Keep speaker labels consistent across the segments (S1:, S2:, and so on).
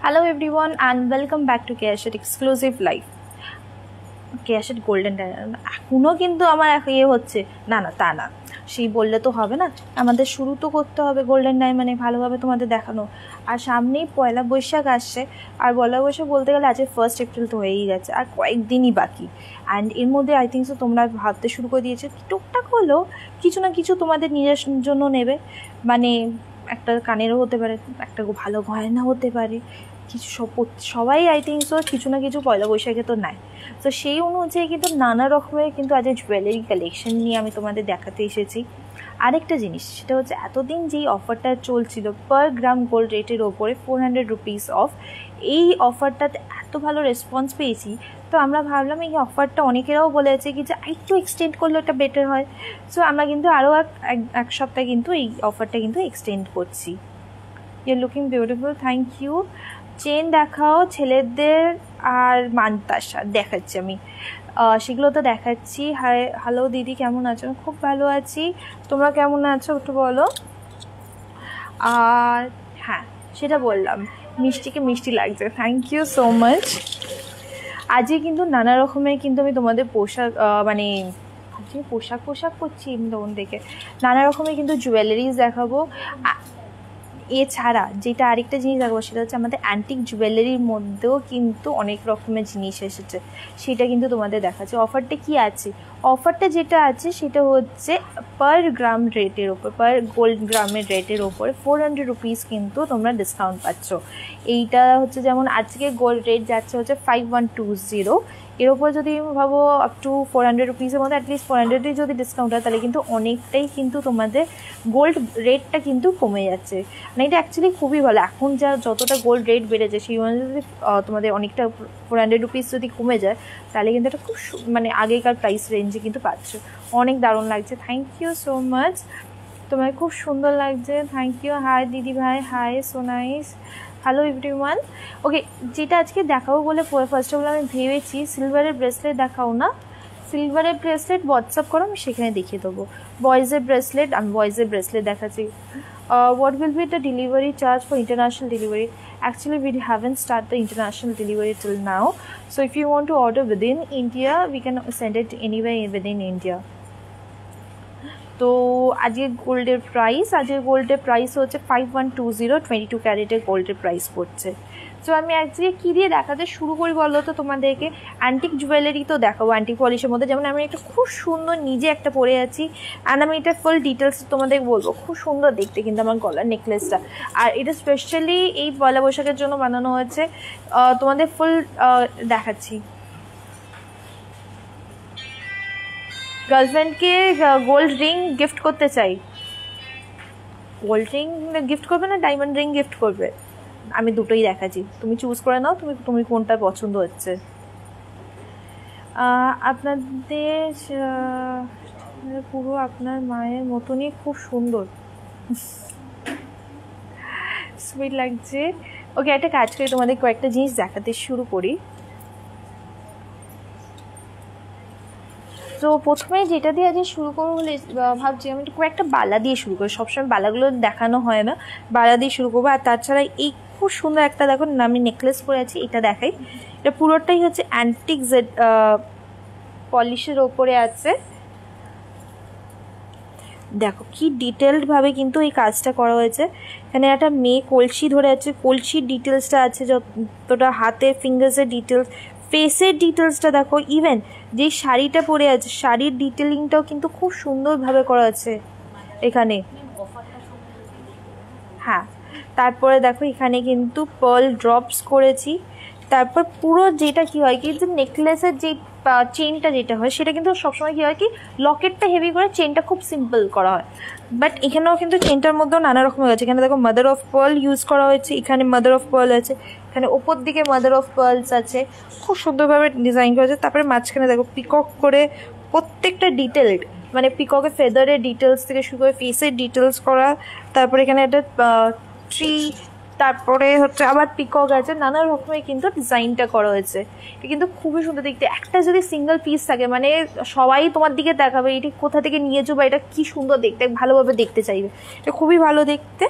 S1: Hello everyone and welcome back to Cashet Exclusive Live. Cashet Golden Diamond এখনো কিন্তু আমার হচ্ছে না তা না সেই বললে তো হবে না, আমাদের শুরু তো করতে হবে গোল্ডেন ডায়মন্ডে ভালোভাবে তোমাদের দেখানো। আর সামনেই পয়লা বৈশাখ আসছে, আর পয়লা বৈশাখ বলতে গেলে আজকে 1 এপ্রিল তো হয়েই গেছে, আর কয়েকদিনই বাকি। অ্যান্ড এর মধ্যে আই থিঙ্ক সো তোমরা ভাবতে শুরু করে দিয়েছে টুকটাক হলেও কিছু না কিছু তোমাদের নিজের জন্য নেবে, মানে একটা কানেরও হতে পারে, একটা ভালো গয়না হতে পারে, কিছু সবাই আই থিঙ্ক সো কিছু না কিছু পয়লা বৈশাখে তো নেয়। তো সেই অনুযায়ী কিন্তু নানা রকমের কিন্তু আজ জুয়েলারি কালেকশন নিয়ে আমি তোমাদের দেখাতে এসেছি। আরেকটা জিনিস সেটা হচ্ছে এতদিন যেই অফারটা চলছিল পার গ্রাম গোল্ড রেটের ওপরে 400 রুপিস অফ, এই অফারটাতে এত ভালো রেসপন্স পেয়েছি, তো আমরা ভাবলাম এই অফারটা অনেকেরাও বলেছে কি যে একটু এক্সটেন্ড করলে ওটা বেটার হয়। সো আমরা কিন্তু আরও এক সপ্তাহ কিন্তু এই অফারটা কিন্তু এক্সটেন্ড করছি। You are looking beautiful, thank you. Chain দেখাও ছেলেদের আর মানতাসা দেখাচ্ছি আমি, সেগুলো তো দেখাচ্ছি। হাই, হ্যালো দিদি, কেমন আছো? খুব ভালো আছি, তোমরা কেমন আছো একটু বলো। আর হ্যাঁ, সেটা বললাম, মিষ্টিকে মিষ্টি লাগছে, থ্যাংক ইউ সো মাচ। আজকে কিন্তু নানা রকমের কিন্তু আমি তোমাদের পোশাক মানে পোশাক করছি তখন থেকে নানা রকমের কিন্তু জুয়েলারিজ দেখাবো। এছাড়া যেটা আরেকটা জিনিস দেখাবো সেটা হচ্ছে আমাদের অ্যান্টিক জুয়েলারির মধ্যেও কিন্তু অনেক রকমের জিনিস এসেছে, সেটা কিন্তু তোমাদের দেখাচ্ছে। অফারটা কি আছে? অফারটা যেটা আছে সেটা হচ্ছে পার গ্রাম রেটের ওপর, পার গোল্ড গ্রামের রেটের ওপরে 400 রুপিস কিন্তু তোমরা ডিসকাউন্ট পাচ্ছ। এইটা হচ্ছে যেমন আজকে গোল্ড রেট যাচ্ছে হচ্ছে 5120, এর ওপর যদি ভাবো আপ টু 400 রুপিসের মধ্যে অ্যাটলিস্ট 400 যদি ডিসকাউন্ট হয় তাহলে কিন্তু অনেকটাই কিন্তু তোমাদের গোল্ড রেটটা কিন্তু কমে যাচ্ছে। মানে এটা অ্যাকচুয়ালি খুবই ভালো, এখন যতটা গোল্ড রেট বেড়েছে সেই অনুযায়ী যদি তোমাদের অনেকটা 400 রুপিস যদি কমে যায় তাহলে কিন্তু এটা খুব মানে আগেকার প্রাইস রেঞ্জে কিন্তু পাচ্ছ। অনেক দারুণ লাগছে, থ্যাংক ইউ সো মাচ, তোমার খুব সুন্দর লাগছে, থ্যাংক ইউ। হাই দিদি ভাই, hi, so nice, hello everyone. Okay, যেটা আজকে দেখাবো বলে ফার্স্ট অফ অল আমি ভেবেছি সিলভারের ব্রেসলেট দেখাও না, সিলভারের ব্রেসলেট হোয়াটসঅ্যাপ করো, আমি সেখানে দেখিয়ে দেবো। বয়েজের ব্রেসলেট, আমি বয়েজের ব্রেসলেট দেখাচ্ছি। What will be the delivery charge for international delivery? Actually we haven't started the international delivery till now, so if you want to order within India we can send it anywhere within India. তো আজকের গোল্ডের price হচ্ছে 5120, 22 ক্যারেটের গোল্ডের price পড়ছে। So আমি আজকে কী দিয়ে দেখাতে শুরু করি বলো তো তোমাদেরকে? অ্যান্টিক জুয়েলারি তো দেখাবো, অ্যান্টিক পলিশের মধ্যে। যেমন আমি একটা খুব সুন্দর নিজে একটা পরে আছি, অ্যান্ড আমি এটা ফুল ডিটেলস তোমাদের বলবো, খুব সুন্দর দেখতে কিন্তু আমার গলার নেকলেসটা। আর এটা স্পেশালি এই পয়লা বৈশাখের জন্য বানানো হয়েছে, তোমাদের ফুল দেখাচ্ছি। গার্লফ্রেন্ডকে গোল্ড রিং গিফট করতে চাই, গোল্ড রিং গিফট করবে না ডায়মন্ড রিং গিফট করবে? আমি দুটোই দেখাচ্ছি, তুমি চুজ করে নাও তুমি কোনটা পছন্দ হচ্ছে। আপনাদের পুরো আপনার মায়ের মতনই খুব সুন্দর, সুইট লাগছে। ওকে, একটা কাজ করে তোমাদের কয়েকটা জিনিস দেখাতে শুরু করি। তো প্রথমে যেটা দিয়ে আজকে শুরু করবো বলে ভাবছি আমি একটু কয়েকটা বালা দিয়ে শুরু করি, সবসময় বালাগুলো দেখানো হয় না, বালা দিয়ে শুরু করবো। আর তাছাড়া এই খুব সুন্দর একটা দেখো আমি নেকলেস পরে আছি, এটা দেখাই। এটা পুরোটাই হচ্ছে অ্যান্টিক পলিশের ওপরে আছে, দেখো কি ডিটেলডভাবে কিন্তু এই কাজটা করা হয়েছে। এখানে একটা মেয়ে কলসি ধরে আছে, কলসির ডিটেলসটা আছে, যতটা হাতের ফিঙ্গার্সের ডিটেলস, ফেসের ডিটেলসটা দেখো, ইভেন যে শাড়িটা পরে আছে শাড়ির ডিটেলিংটাও কিন্তু খুব সুন্দরভাবে করা আছে এখানে। হ্যাঁ, তারপরে দেখো এখানে কিন্তু পার্ল ড্রপস করেছি। তারপর পুরো যেটা কি হয় কি যে নেকলেসের যে চেনটা যেটা হয় সেটা কিন্তু সবসময় কী হয় কি লকেটটা হেভি করে চেনটা খুব সিম্পল করা হয়, বাট এখানেও কিন্তু চেনটার মধ্যেও নানা রকমের আছে। এখানে দেখো মাদার অফ পার্ল ইউজ করা হয়েছে, এখানে মাদার অফ পার্ল আছে, এখানে ওপর দিকে মাদার অফ পার্লস আছে, খুব সুন্দরভাবে ডিজাইন করা হয়েছে। তারপরে মাঝখানে দেখো পিকক করে প্রত্যেকটা ডিটেলড, মানে পিককের ফেদারের ডিটেলস থেকে শুরু করে ফেসের ডিটেলস করা। তারপরে এখানে একটা ট্রি, তারপরে হচ্ছে আবার পিকক আছে, নানা রকমের কিন্তু ডিজাইনটা করা হয়েছে। এটা কিন্তু খুবই সুন্দর দেখতে। একটা যদি সিঙ্গেল পিস থাকে মানে সবাই তোমার দিকে দেখাবে এটি কোথা থেকে নিয়েছো বা এটা কি সুন্দর দেখতে, ভালোভাবে দেখতে চাইবে, এটা খুবই ভালো দেখতে।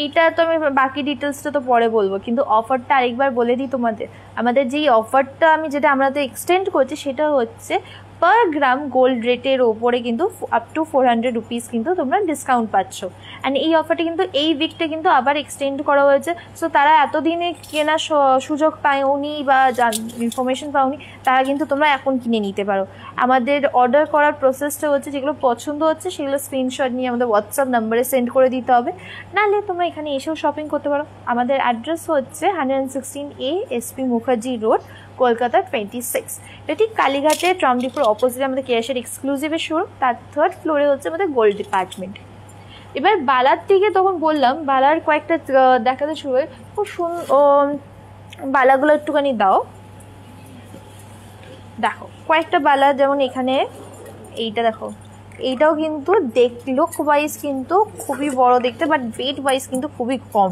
S1: এইটা তো আমি বাকি ডিটেলসটা তো পরে বলবো, কিন্তু অফারটা আরেকবার বলে দিই তোমাদের। আমাদের যেই অফারটা যেটা আমরা তো এক্সটেন্ড করছি সেটা হচ্ছে পার গ্রাম গোল্ড রেটের ওপরে কিন্তু আপ টু 400 রুপিস কিন্তু তোমরা ডিসকাউন্ট পাচ্ছ। অ্যান্ড এই অফারটা কিন্তু এই উইকটা কিন্তু আবার এক্সটেন্ড করা হয়েছে। সো তারা এতদিনে কেনার সুযোগ পাওনি বা ইনফরমেশন পাওনি, তারা কিন্তু তোমরা এখন কিনে নিতে পারো। আমাদের অর্ডার করার প্রসেসটা হচ্ছে যেগুলো পছন্দ হচ্ছে সেগুলো স্ক্রিনশট নিয়ে আমাদের হোয়াটসঅ্যাপ নাম্বারে সেন্ড করে দিতে হবে, নাহলে তোমরা এখানে এসেও শপিং করতে পারো। আমাদের অ্যাড্রেস হচ্ছে 116A SP Mukherjee road, Kolkata 26। এটা ঠিক কালীঘাটে ট্রামডিপুর অপোজিটে আমাদের কেয়াশের এক্সক্লুসিভের শোরুম, তার 3rd ফ্লোরে হচ্ছে আমাদের গোল্ড ডিপার্টমেন্ট। এবার বালার থেকে তখন বললাম বালার কয়েকটা দেখাতে শুরু হয়। খুব বালাগুলো একটুখানি দাও, দেখো কয়েকটা বালা, যেমন এখানে এইটা দেখো, এইটাও কিন্তু লুক ওয়াইজ কিন্তু খুবই বড় দেখতে, বাট ওয়েট ওয়াইজ কিন্তু খুবই কম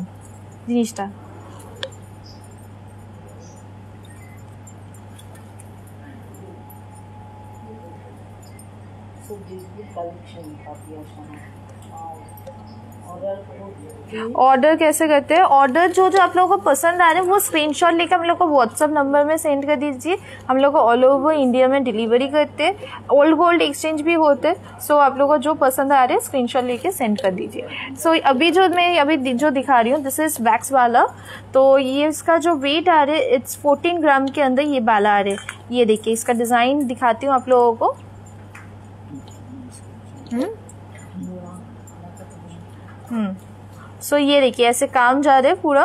S1: জিনিসটা। ऑर्डर कैसे करते हैं? ऑर्डर जो जो आप लोगों को पसंद आ रहे हैं वो स्क्रीनशॉट लेकर हम लोग को व्हाट्सअप नंबर में सेंड कर दीजिए। हम लोग को ऑल ओवर इंडिया में डिलीवरी करते हैं, ओल्ड गोल्ड एक्सचेंज भी होते हैं। सो आप लोगों को जो पसंद आ रहे हैं स्क्रीनशॉट लेके सेंड कर दीजिए। सो अभी जो दिखा रही हूँ दिस इज वैक्स वाला। तो ये इसका जो वेट आ रहा है इट्स 14 ग्राम के अंदर ये बाला आ रहे हैं। ये देखिए इसका डिज़ाइन दिखाती हूँ आप लोगों को। सो ये देखिए ऐसे काम जा रहे पूरा।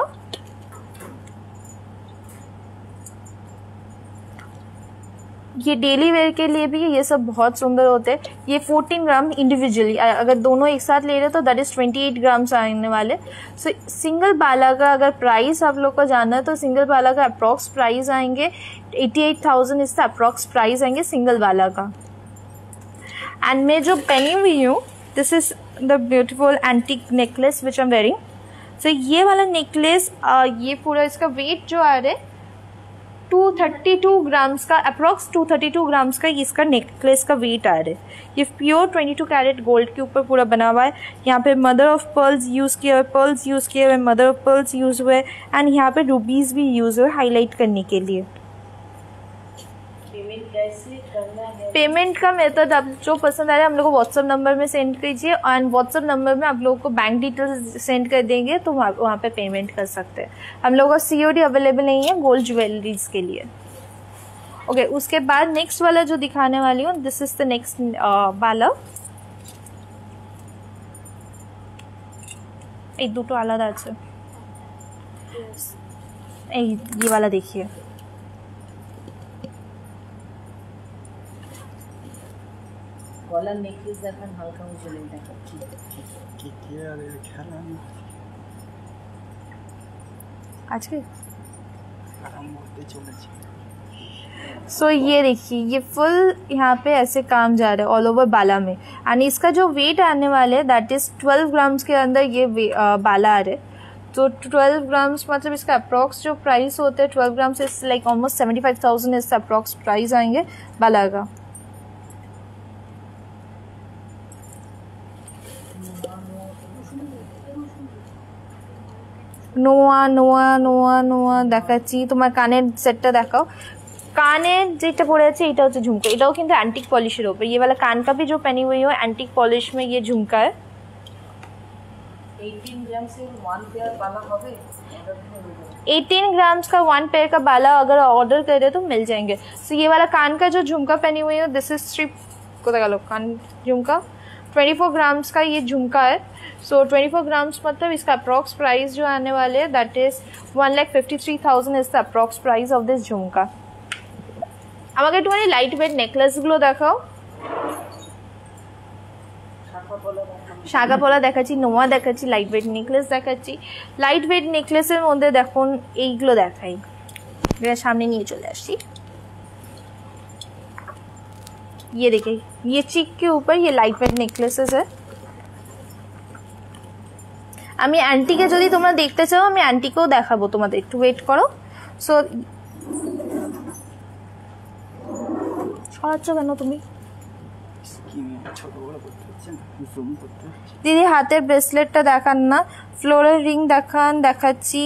S1: ये डेली वेयर के लिए भी ये सब बहुत सुंदर होते हैं। ये 14 ग्राम इंडिविजुअली, अगर दोनों एक साथ ले रहे तो दैट इज 28 ग्राम्स आने वाले। सो सिंगल बाला का अगर प्राइस आप लोग को जानना है तो सिंगल बाला का अप्रॉक्स प्राइस आएंगे 88,000 इसका अप्रॉक्स प्राइस आएंगे सिंगल बाला का। एंड मैं जो पहनी हुई हूँ this is the beautiful antique necklace which I am wearing. सो ये वाला नेकलेस ये पूरा इसका वेट जो आ रहा है 232 ग्राम्स का, अप्रॉक्स 232 ग्राम्स का इसका नेकलेस का वेट आ रहा है। ये प्योर 22 कैरेट गोल्ड के ऊपर पूरा बना हुआ है। यहाँ पे मदर ऑफ पर्ल्स यूज़ किया हुआ है, पर्ल्स यूज़ किए हुए, मदर ऑफ पर्ल्स यूज़ हुए, एंड यहाँ पे रूबीज भी यूज़ हुए हाईलाइट करने के लिए। पेमेंट का मेथड आप जो पसंद आ रहा है हम लोग को व्हाट्सअप नंबर में सेंड कीजिए, एंड व्हाट्सअप नंबर में आप लोगों को बैंक डिटेल्स सेंड कर देंगे तो वहाँ पे पेमेंट कर सकते हैं। हम लोगों का COD अवेलेबल नहीं है गोल्ड ज्वेलरीज के लिए। ओके, उसके बाद नेक्स्ट वाला जो दिखाने वाली हूँ दिस इज द नेक्स्ट बाला। एक दुटो आलादा আছে, ये वाला देखिए।
S2: গলার নেকলেস দেখেন হালকা উজ্জ্বল দেখেন
S3: কি আর খেলা
S1: আজকে
S3: আরাম করতে চলেছে।
S1: सो ये देखिए ये फुल यहाँ पे ऐसे काम जा रहा है ऑल ओवर बाला में, एंड इसका जो वेट आने वाले है दैट इज 12 ग्राम्स के अंदर ये बाला आ रहे। तो 12 ग्राम्स मतलब इसका अप्रॉक्स जो प्राइस होता है 12 ग्राम्स इज लाइक ऑलमोस्ट 75,000 इसका अप्रॉक्स प्राइस आएंगे बाला का। নোয়া নোয়া নোয়া নোয়া দেখাচ্ছি। তোমার কানের সেটটা দেখাও। কানের যেটা পরে আছে এটা হচ্ছে झुमका, এটাও কিন্তু एंटीक पॉलिशर ऊपर। ये वाला कान का भी जो पहनी हुई हो एंटीक पॉलिश में ये झुमका है।
S2: 18 ग्राम से 1 पेयर बाला होगा।
S1: 18 ग्राम्स का 1 पेयर का बाला अगर ऑर्डर करे तो मिल जाएंगे। सो ये वाला कान का जो झुमका पहनी हुई है दिस इज स्ट्रिप को लगा लो, कान झुमका 24 ग्राम्स का ये झुमका है। सो 24 ग्राम्स मतलब इसका अप्रॉक्स प्राइस जो आने वाले है that is 1,53,000 is the approx price of this झुमका। আমাকে একটুখানি লাইট ওয়েট নেকলেসগুলো দেখাও। শাখা পলা দেখাচ্ছি, নোয়া দেখাচ্ছি, লাইট ওয়েট নেকলেস দেখাচ্ছি। লাইট ওয়েট নেকলেসের মধ্যে দেখুন এইগুলো দেখাই, এটা সামনে নিয়ে চলে আসছি। ये देखिए ये चिक के ऊपर ये लाइट वेट नेकलेसेस है। আমি অ্যান্টিকে যদি তোমরা দেখতে চাও আমি অ্যান্টিকেও দেখাবো তোমাদের, একটু ওয়েট করো। সো সরাচ্ছ কেন তুমি?
S3: ছোট বড় করতে হচ্ছে না, জুম করতে হচ্ছে।
S1: দিদি হাতের ব্রেসলেটটা দেখান না, ফ্লোরাল রিং দেখান। দেখাচ্ছি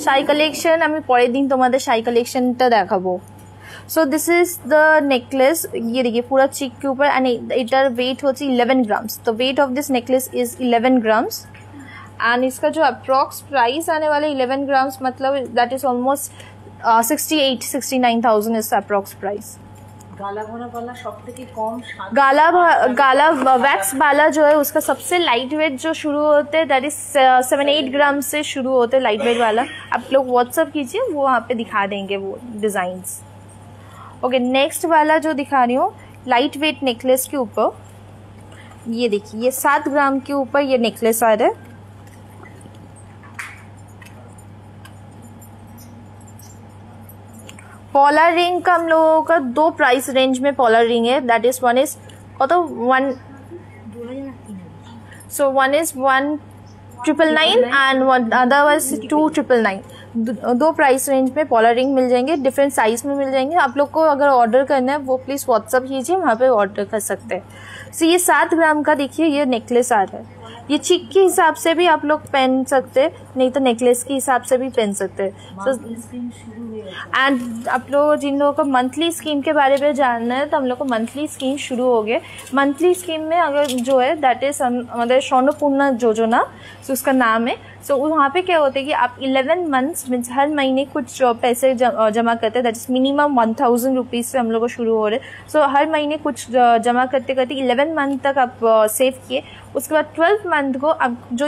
S1: শাই কালেকশন, আমি পরের দিন তোমাদের শাই কালেকশনটা দেখাবো। So this is the necklace, ये देखिए पूरा चिक के ऊपर एंड इटर वेट होती 11 ग्राम्स। तो weight of this necklace is 11 grams and इसका जो अप्रॉक्स प्राइस आने वाला 11 ग्राम्स मतलब that is almost 68-69,000 is approx price.
S2: गाला भरा वाला सब থেকে कम
S1: गाला वैक्स वाला जो है उसका सबसे लाइट वेट जो शुरू होते हैं दैट इज 7-8 ग्राम से शुरू होते हैं लाइट वेट वाला। आप लोग व्हाट्सअप कीजिए, वो वहाँ पे दिखा देंगे वो डिजाइन्स। ओके, नेक्स्ट वाला जो दिखा रही हूँ लाइट वेट नेकलेस के ऊपर, ये देखिए ये 7 ग्राम के ऊपर ये नेकलेस आ रहा है। पॉलर रिंग का हम लोगों का 2 प्राइस रेंज में पॉलर रिंग है, that is one is so one is 1,999 and other was 2,999। 2 price range में पॉलर रिंग मिल जाएंगे, डिफरेंट साइज में मिल जाएंगे। आप लोग को अगर ऑर्डर करना है वो प्लीज व्हाट्सअप कीजिए, वहाँ पे ऑर्डर कर सकते हैं। सो ये 7 ग्राम का देखिए ये नेकलेस आ रहा है। ये चिक के हिसाब से भी आप लोग पहन सकते हैं, नहीं तो नेकलेस के हिसाब से भी पहन सकते हैं। एंड आप लोग जिन लोगों को मंथली स्कीम के बारे में जानना है तो हम लोग को मंथली स्कीम शुरू हो गए। मंथली स्कीम में अगर जो है दैट इज हमारे स्वर्णपूर्णा योजना, सो उसका नाम है। सो वहाँ पे क्या होता है कि आप 11 मंथ्स मीन्स हर महीने कुछ पैसे जमा करते हैं, दैट इज मिनिमम 1,000 रुपीज़ से हम लोग को शुरू हो रहे। सो हर महीने कुछ जमा करते करते 11 मंथ तक आप सेव किए। उसके बाद 12 मंथ को आप जो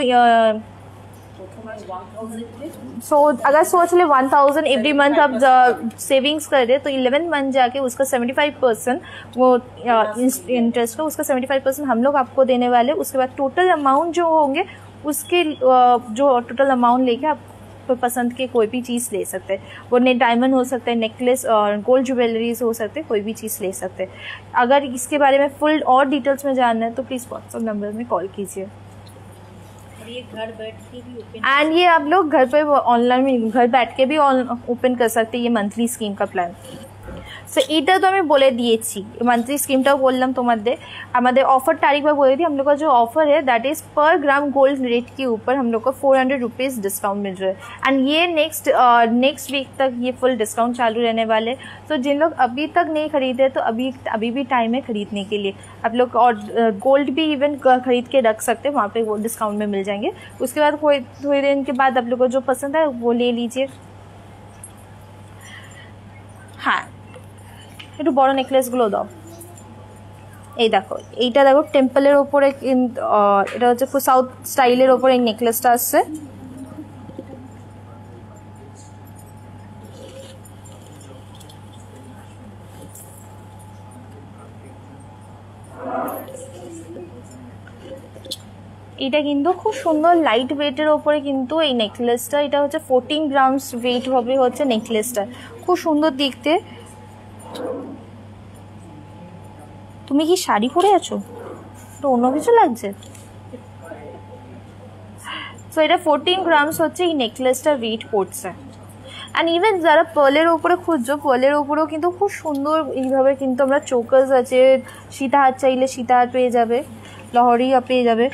S1: अगर सोच ले 1,000 एवरी मंथ आप सेविंग्स कर दे तो 11 मंथ जाके उसका 75% वो इंटरेस्ट का उसका 75% हम लोग आपको देने वाले। उसके बाद टोटल अमाउंट जो होंगे उसके जो टोटल अमाउंट लेके आप पसंद के कोई भी चीज़ ले सकते हैं। वो डायमंड हो सकते हैं, नेकलेस और गोल्ड ज्वेलरीज हो सकते हैं, कोई भी चीज़ ले सकते हैं। अगर इसके बारे में फुल और डिटेल्स में जानना है तो प्लीज़ व्हाट्सअप नंबर में कॉल कीजिए।
S2: ये घर बैठ के भी ओपन
S1: एंड ये आप लोग घर पे ऑनलाइन घर बैठ के भी ओपन कर सकते हैं ये मंथली स्कीम का प्लान। সো এইটা তো আমি বলে দিয়েছি, मंथली स्कीमটাও বললাম তোমাদের। हमारे ऑफर तारीख पर बोल रही थी, हम लोग का जो ऑफर है दैट इज पर ग्राम गोल्ड रेट के ऊपर हम लोग को 400 रुपीज़ डिस्काउंट मिल रहा है। एंड ये नेक्स्ट वीक तक ये फुल डिस्काउंट चालू रहने वाले। तो जिन लोग अभी तक नहीं खरीदे तो अभी भी टाइम है खरीदने के लिए। आप लोग और गोल्ड भी इवन खरीद के रख सकते हैं, वहाँ पे वो डिस्काउंट में मिल जाएंगे। उसके बाद थोड़ी देर के बाद आप लोग को जो पसंद है वो ले लीजिए। हाँ, একটু বড় নেকলেসগুলো দাও। এই দেখো, এইটা দেখো টেম্পলের ওপরে, এটা হচ্ছে সাউথ স্টাইলের ওপরে এই নেকলেসটা আসছে। এটা কিন্তু খুব সুন্দর লাইট ওয়েটের ওপরে কিন্তু এই নেকলেসটা, এটা হচ্ছে 14 গ্রামস ওয়েট হবে হচ্ছে নেকলেসটা। খুব সুন্দর দেখতে। তুমি কি শাড়ি পরে আছো? তো অন্য কিছু লাগছে। সো এটা 14 গ্রামস হচ্ছে এই নেকলেসটা ওয়েট পড়ছে। অ্যান্ড ইভেন যারা পার্লের ওপরে খুঁজছো, পার্লের ওপরেও কিন্তু খুব সুন্দর এইভাবে কিন্তু আমরা চোকার্স আছে, সীতাহার চাইলে সীতাহার পেয়ে যাবে, লহরিয়া পেয়ে যাবে,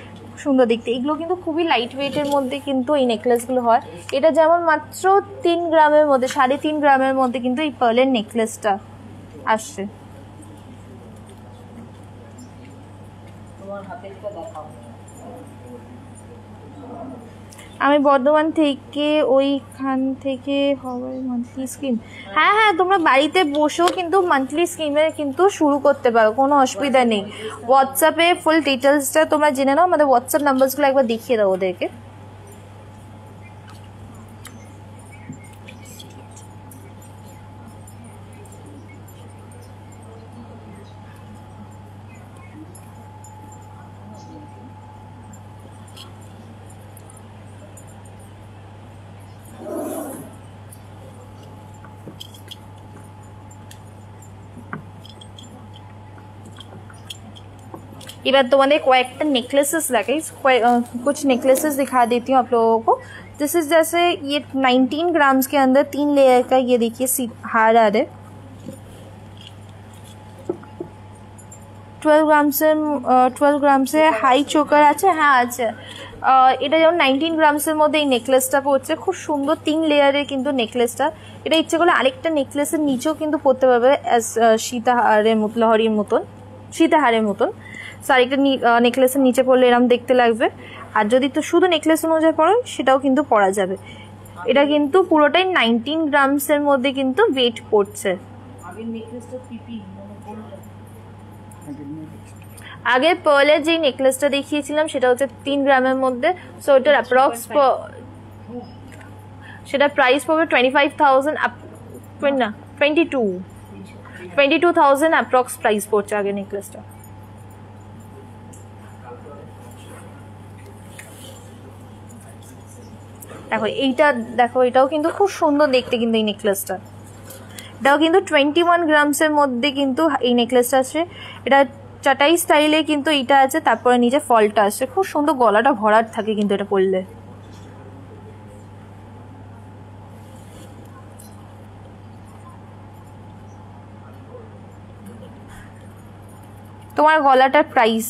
S1: সুন্দর দেখতে। এগুলো কিন্তু খুবই লাইট ওয়েটের মধ্যে কিন্তু এই নেকলেসগুলো হয়। এটা যেমন মাত্র 3 গ্রামের মধ্যে, 3.5 গ্রামের মধ্যে কিন্তু এই পার্লের নেকলেসটা আসছে। আমি বর্ধমান থেকে, ওইখান থেকে হবে মান্থলি স্কিম। হ্যাঁ হ্যাঁ, তোমরা বাড়িতে বসেও কিন্তু মান্থলি স্কিমে কিন্তু শুরু করতে পারো, কোনো অসুবিধা নেই। হোয়াটসঅ্যাপে ফুল ডিটেলসটা তোমরা জেনে নাও, আমাদের হোয়াটসঅ্যাপ নাম্বারসগুলো একবার দেখিয়ে দাও ওদেরকে। এবার তোমাদের কয়েকটা नेकलेसेस लगे, कुछ नेकलेसेस दिखा देती हूँ आप लोगों को। दिस इज जैसे ये 19 ग्राम्स के अंदर 3 लेयर का ये देखिए हार आ रहा है। 12 গ্রামসের হাই চোকার আছে, হ্যাঁ আছে। এটা যেমন 19 গ্রামসের মধ্যে এই নেকলেসটা পড়ছে, খুব সুন্দর 3 লেয়ারের কিন্তু নেকলেসটা। এটা ইচ্ছে করলে আরেকটা নেকলেসের নিচেও কিন্তু পরতে পারবে অ্যাজ সীতাহারের লহরির মতন, সীতাহারের মতন। সো আরেকটা নেকলেসের নিচে পড়লে এরম দেখতে লাগবে। আর যদি তো শুধু নেকলেস অনুযায়ী পরো সেটাও কিন্তু পরা যাবে। এটা কিন্তু পুরোটাই 19 গ্রামসের মধ্যে কিন্তু ওয়েট পড়ছে।
S2: আগের নেকলেসটা পিপি
S1: আগে পার্লের যে নেকলেসটা দেখিয়েছিলাম সেটা হচ্ছে 3 গ্রামের মধ্যে। সো এটার অ্যাপ্রক্স সেটা প্রাইস পড়বে 25,000 না 22,000 অ্যাপ্রক্স প্রাইস পড়ছে আগে নেকলেসটা। দেখো এইটা, দেখো এটাও কিন্তু খুব সুন্দর দেখতে কিন্তু এই নেকলেসটা। এটাও কিন্তু 21 গ্রামসের মধ্যে কিন্তু এই নেকলেসটা আছে। এটা চাটাই স্টাইলে কিন্তু এইটা আছে, তারপরে নিচে ফলটা আসছে, খুব সুন্দর, গলাটা ভরাট থাকে কিন্তু এটা পরলে। তোমার গলাটার প্রাইস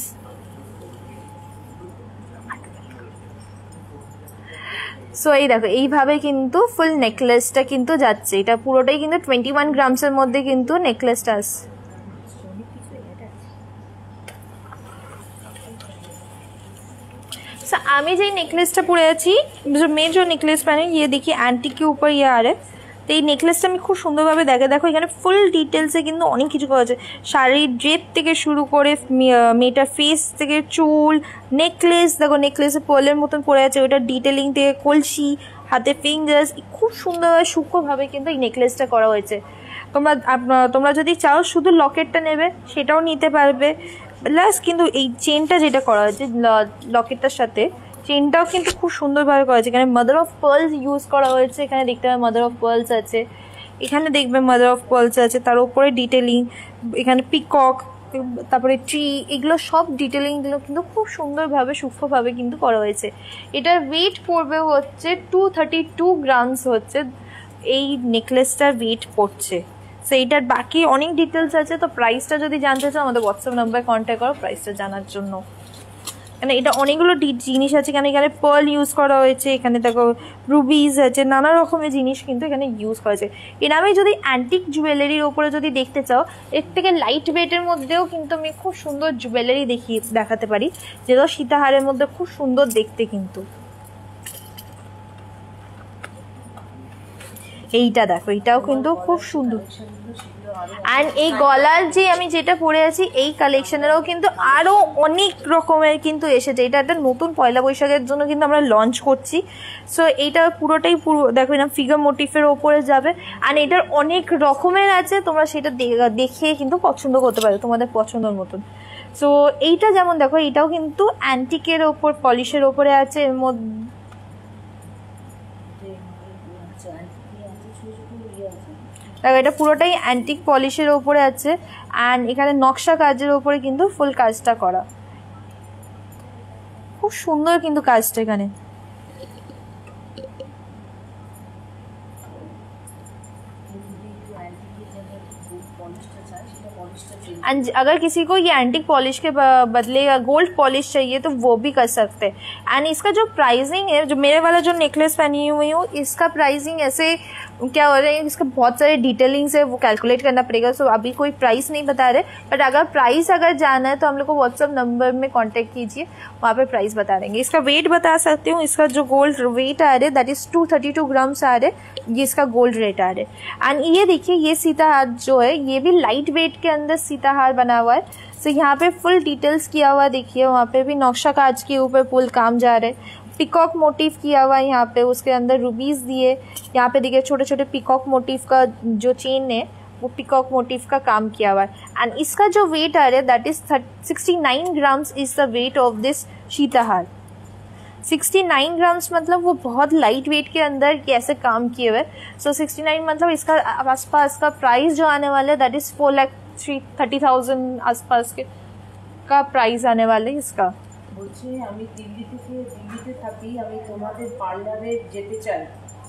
S1: সো এই দেখো এইভাবে কিন্তু ফুল নেকলেসটা কিন্তু যাচ্ছে। এটা পুরোটাই কিন্তু 21 গ্রামসের মধ্যে কিন্তু নেকলেসটা আছে। আমি যেই নেকলেসটা পরে আছি, मैं जो नेकलेस पहने ये देखिए एंटीक के ऊपर ये आ रहा है। তো এই নেকলেসটা আমি খুব সুন্দরভাবে দেখো এখানে ফুল ডিটেলসে কিন্তু অনেক কিছু করা আছে। শাড়ির ড্রেপ থেকে শুরু করে মেয়েটার ফেস থেকে চুল, নেকলেস দেখো নেকলেসে পার্লের মতন পরে আছে, ওইটা ডিটেলিং থেকে কলসি, হাতে ফিঙ্গার্স, খুব সুন্দরভাবে সূক্ষ্মভাবে কিন্তু এই নেকলেসটা করা হয়েছে। তোমরা যদি চাও শুধু লকেটটা নেবে সেটাও নিতে পারবে, প্লাস কিন্তু এই চেনটা যেটা করা হয়েছে লকেটটার সাথে, চেনটাও কিন্তু খুব সুন্দরভাবে করা হয়েছে। এখানে মাদার অফ পার্লস ইউজ করা হয়েছে, এখানে দেখতে হবে মাদার অফ পার্লস আছে, এখানে দেখবে মাদার অফ পার্লস আছে, তার উপরে ডিটেলিং, এখানে পিকক, তারপরে ট্রি, এগুলো সব ডিটেলিংগুলো কিন্তু খুব সুন্দরভাবে সূক্ষ্মভাবে কিন্তু করা হয়েছে। এটার ওয়েট পড়বে হচ্ছে 232 গ্রামস হচ্ছে এই নেকলেসটার ওয়েট পড়ছে। সো এইটার বাকি অনেক ডিটেলস আছে। তো প্রাইসটা যদি জানতে চাও আমাদের হোয়াটসঅ্যাপ নাম্বারে কন্ট্যাক্ট করো প্রাইসটা জানার জন্য। মানে এটা অনেকগুলো জিনিস আছে, এখানে পার্ল ইউজ করা হয়েছে, এখানে দেখো রুবিজ আছে, নানা রকমের জিনিস কিন্তু এখানে ইউজ করা হয়েছে। আমি যদি অ্যান্টিক জুয়েলারির ওপরে যদি দেখতে চাও, এর থেকে লাইট ওয়েটের মধ্যেও কিন্তু আমি খুব সুন্দর জুয়েলারি দেখাতে পারি, যেগুলো সীতাহারের মধ্যে খুব সুন্দর দেখতে কিন্তু। এইটা দেখো, এটাও কিন্তু খুব সুন্দর। অ্যান্ড এই গলার যে আমি যেটা পরে আছি এই কালেকশনেরও কিন্তু আরও অনেক রকমের কিন্তু এসেছে। এটা একটা নতুন পয়লা বৈশাখের জন্য কিন্তু আমরা লঞ্চ করছি। সো এইটা পুরোটাই দেখো না ফিগার মোটিফের ওপরে যাবে, অ্যান্ড এটার অনেক রকমের আছে, তোমরা সেটা দেখে কিন্তু পছন্দ করতে পারো তোমাদের পছন্দের মতন। সো এইটা যেমন দেখো, এটাও কিন্তু অ্যান্টিকের ওপর পলিশের ওপরে আছে, এর মধ্যে দেখো এটা পুরোটাই অ্যান্টিক পলিশের ওপরে আছে, অ্যান্ড এখানে নকশা কাজের ওপরে কিন্তু ফুল কাজটা করা, খুব সুন্দর কিন্তু কাজটা এখানে। एंड अगर किसी को ये एंटिक पॉलिश के बदले या गोल्ड पॉलिश चाहिए तो वो भी कर सकते हैं। एंड इसका जो प्राइसिंग है, जो मेरे वाला जो नेकलेस पहनी हुई हूँ, इसका प्राइसिंग ऐसे क्या हो रहा है, इसका बहुत सारे डिटेलिंग्स है, वो कैलकुलेट करना पड़ेगा। सो अभी कोई प्राइस नहीं बता रहे, बट अगर प्राइस जाना है तो हम लोग को व्हाट्सअप नंबर में कांटेक्ट कीजिए, वहाँ पे प्राइस बता देंगे। इसका वेट बता सकती हूँ, इसका जो गोल्ड वेट आ रहा है दैट इज 232 ग्राम्स आ रहे, ये इसका गोल्ड रेट आ रहे। एंड ये देखिए ये सीताहार जो है ये भी लाइट वेट के अंदर सीताहार बना हुआ है। सो यहाँ पे फुल डिटेल्स किया हुआ देखिए, वहाँ पे भी नक्शा काज के ऊपर फुल काम जा रहे, पिकॉक मोटिव किया हुआ है यहाँ पे, उसके अंदर रूबीज दिए, यहाँ पे देखिए छोटे छोटे पिकॉक मोटिव का जो चेन है वो पिकॉक मोटिव का काम किया हुआ है। एंड इसका जो वेट आ रहा है that is 69 grams is the weight of this सीताहार। 69 ग्राम्स मतलब वो बहुत लाइट वेट के अंदर कैसे काम किए हुए। सो 69 मतलब इसका आसपास का प्राइस जो आने वाला है दैट इज 4,30,000 आसपास के का प्राइस आने वाला है इसका।
S2: বলছি আমি দিল্লিতে থাকি, আমি তোমাদের পার্লারে যেতে চাই,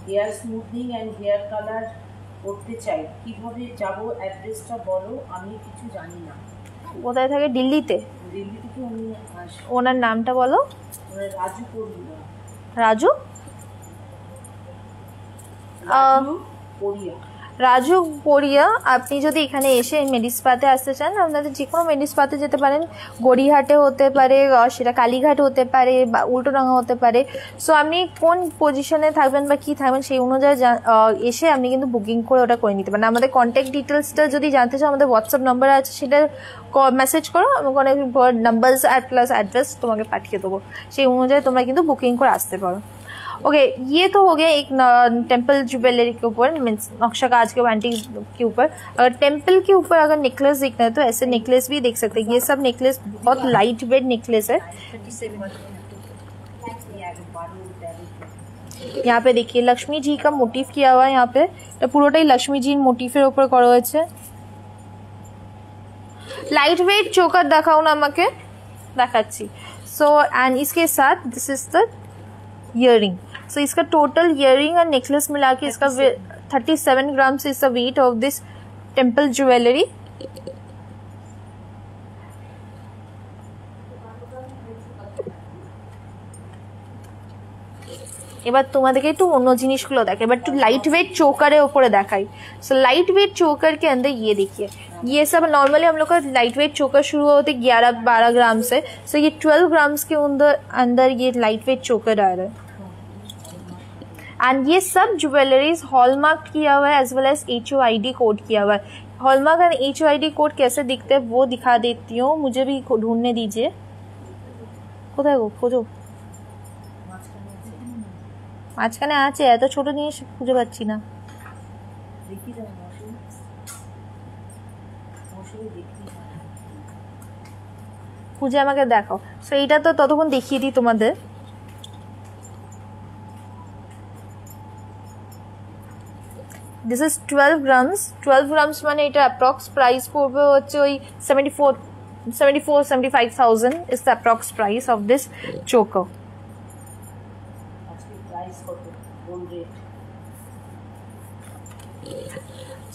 S2: hair smoothing and hair colour করতে চাই, কিভাবে যাব অ্যাড্রেসটা বলো, আমি কিছু জানি না।
S1: কোথায় থাকে? দিল্লিতে।
S2: দিল্লি থেকে উনি আসে।
S1: ওনার নামটা বলো।
S2: রাজু পরিয়া।
S1: রাজু
S2: পরিয়া।
S1: রাজু পড়িয়া। আপনি যদি এখানে এসে মেডিসপাতে আসতে চান, আপনাদের যে কোনো মেডিসপাতে যেতে পারেন। গড়িয়াহাটে হতে পারে, সেটা কালীঘাট হতে পারে, বা উল্টোডাঙ্গা হতে পারে। সো আপনি কোন পজিশনে থাকবেন বা কী থাকবেন সেই অনুযায়ী এসে আপনি কিন্তু বুকিং করে ওটা করে নিতে পারেন। আমাদের কন্ট্যাক্ট ডিটেলসটা যদি জানতে চাও, আমাদের হোয়াটসঅ্যাপ নাম্বার আছে, সেটা মেসেজ করো, আমাকে অনেক নাম্বারস প্লাস অ্যাড্রেস তোমাকে পাঠিয়ে দেবো। সেই অনুযায়ী তোমরা কিন্তু বুকিং করে আসতে পারো। ओके ये तो हो गया एक टेम्पल ज्वेलरी के ऊपर, मीन्स नक्शा काज के एंटीक के ऊपर। अगर टेम्पल के ऊपर अगर नेकलेस देखना है तो ऐसे नेकलेस भी देख सकते हैं। ये सब नेकलेस बहुत लाइट वेट नेकलेस है। यहाँ पे देखिए लक्ष्मी जी का मोटिव किया हुआ है। यहाँ पे तो পুরোটাই लक्ष्मी जी मोटिफের উপর করা হয়েছে। লাইট वेट চোকার দেখাও না আমাকে, দেখাচ্ছি। सो एंड इसके साथ दिस इज द ईयरिंग। सो इसका टोटल ईयरिंग और नेकलेस मिला के इसका 37 grams is the weight of this temple jewellery. এবার তোমাদেরকে একটু অন্য জিনিসগুলো দেখাই, এবার একটু লাইট वेट चोकर ऊपर देखाई। सो लाइट वेट चोकर के अंदर ये देखिए, ये सब नॉर्मली हम लोग का लाइट वेट चोकर शुरू होते 11-12 ग्राम से। सो ये 12 ग्राम्स के अंदर ये लाइट वेट चोकर आ रहा है। एंड ये सब ज्वेलरीज हॉलमार्क किया हुआ है as well as HOID code किया हुआ है। हॉलमार्क एंड HOID कोड कैसे दिखते हैं वो दिखा देती हूँ, मुझे भी ढूंढने दीजिए। কোথায় গো খোঁজো, মাঝখানে আছে, এত ছোট জিনিস খুঁজে পাচ্ছি না। খুঁজে আমাকে দেখাও। সো এইটা তো ততক্ষণ দেখিয়ে দিই তোমাদের। This is 12 grams. 12 ग्राम्स माने এটা অ্যাপ্রক্স প্রাইস পড়বে হচ্ছে ওই 74-75,000 is the approx price of this choker।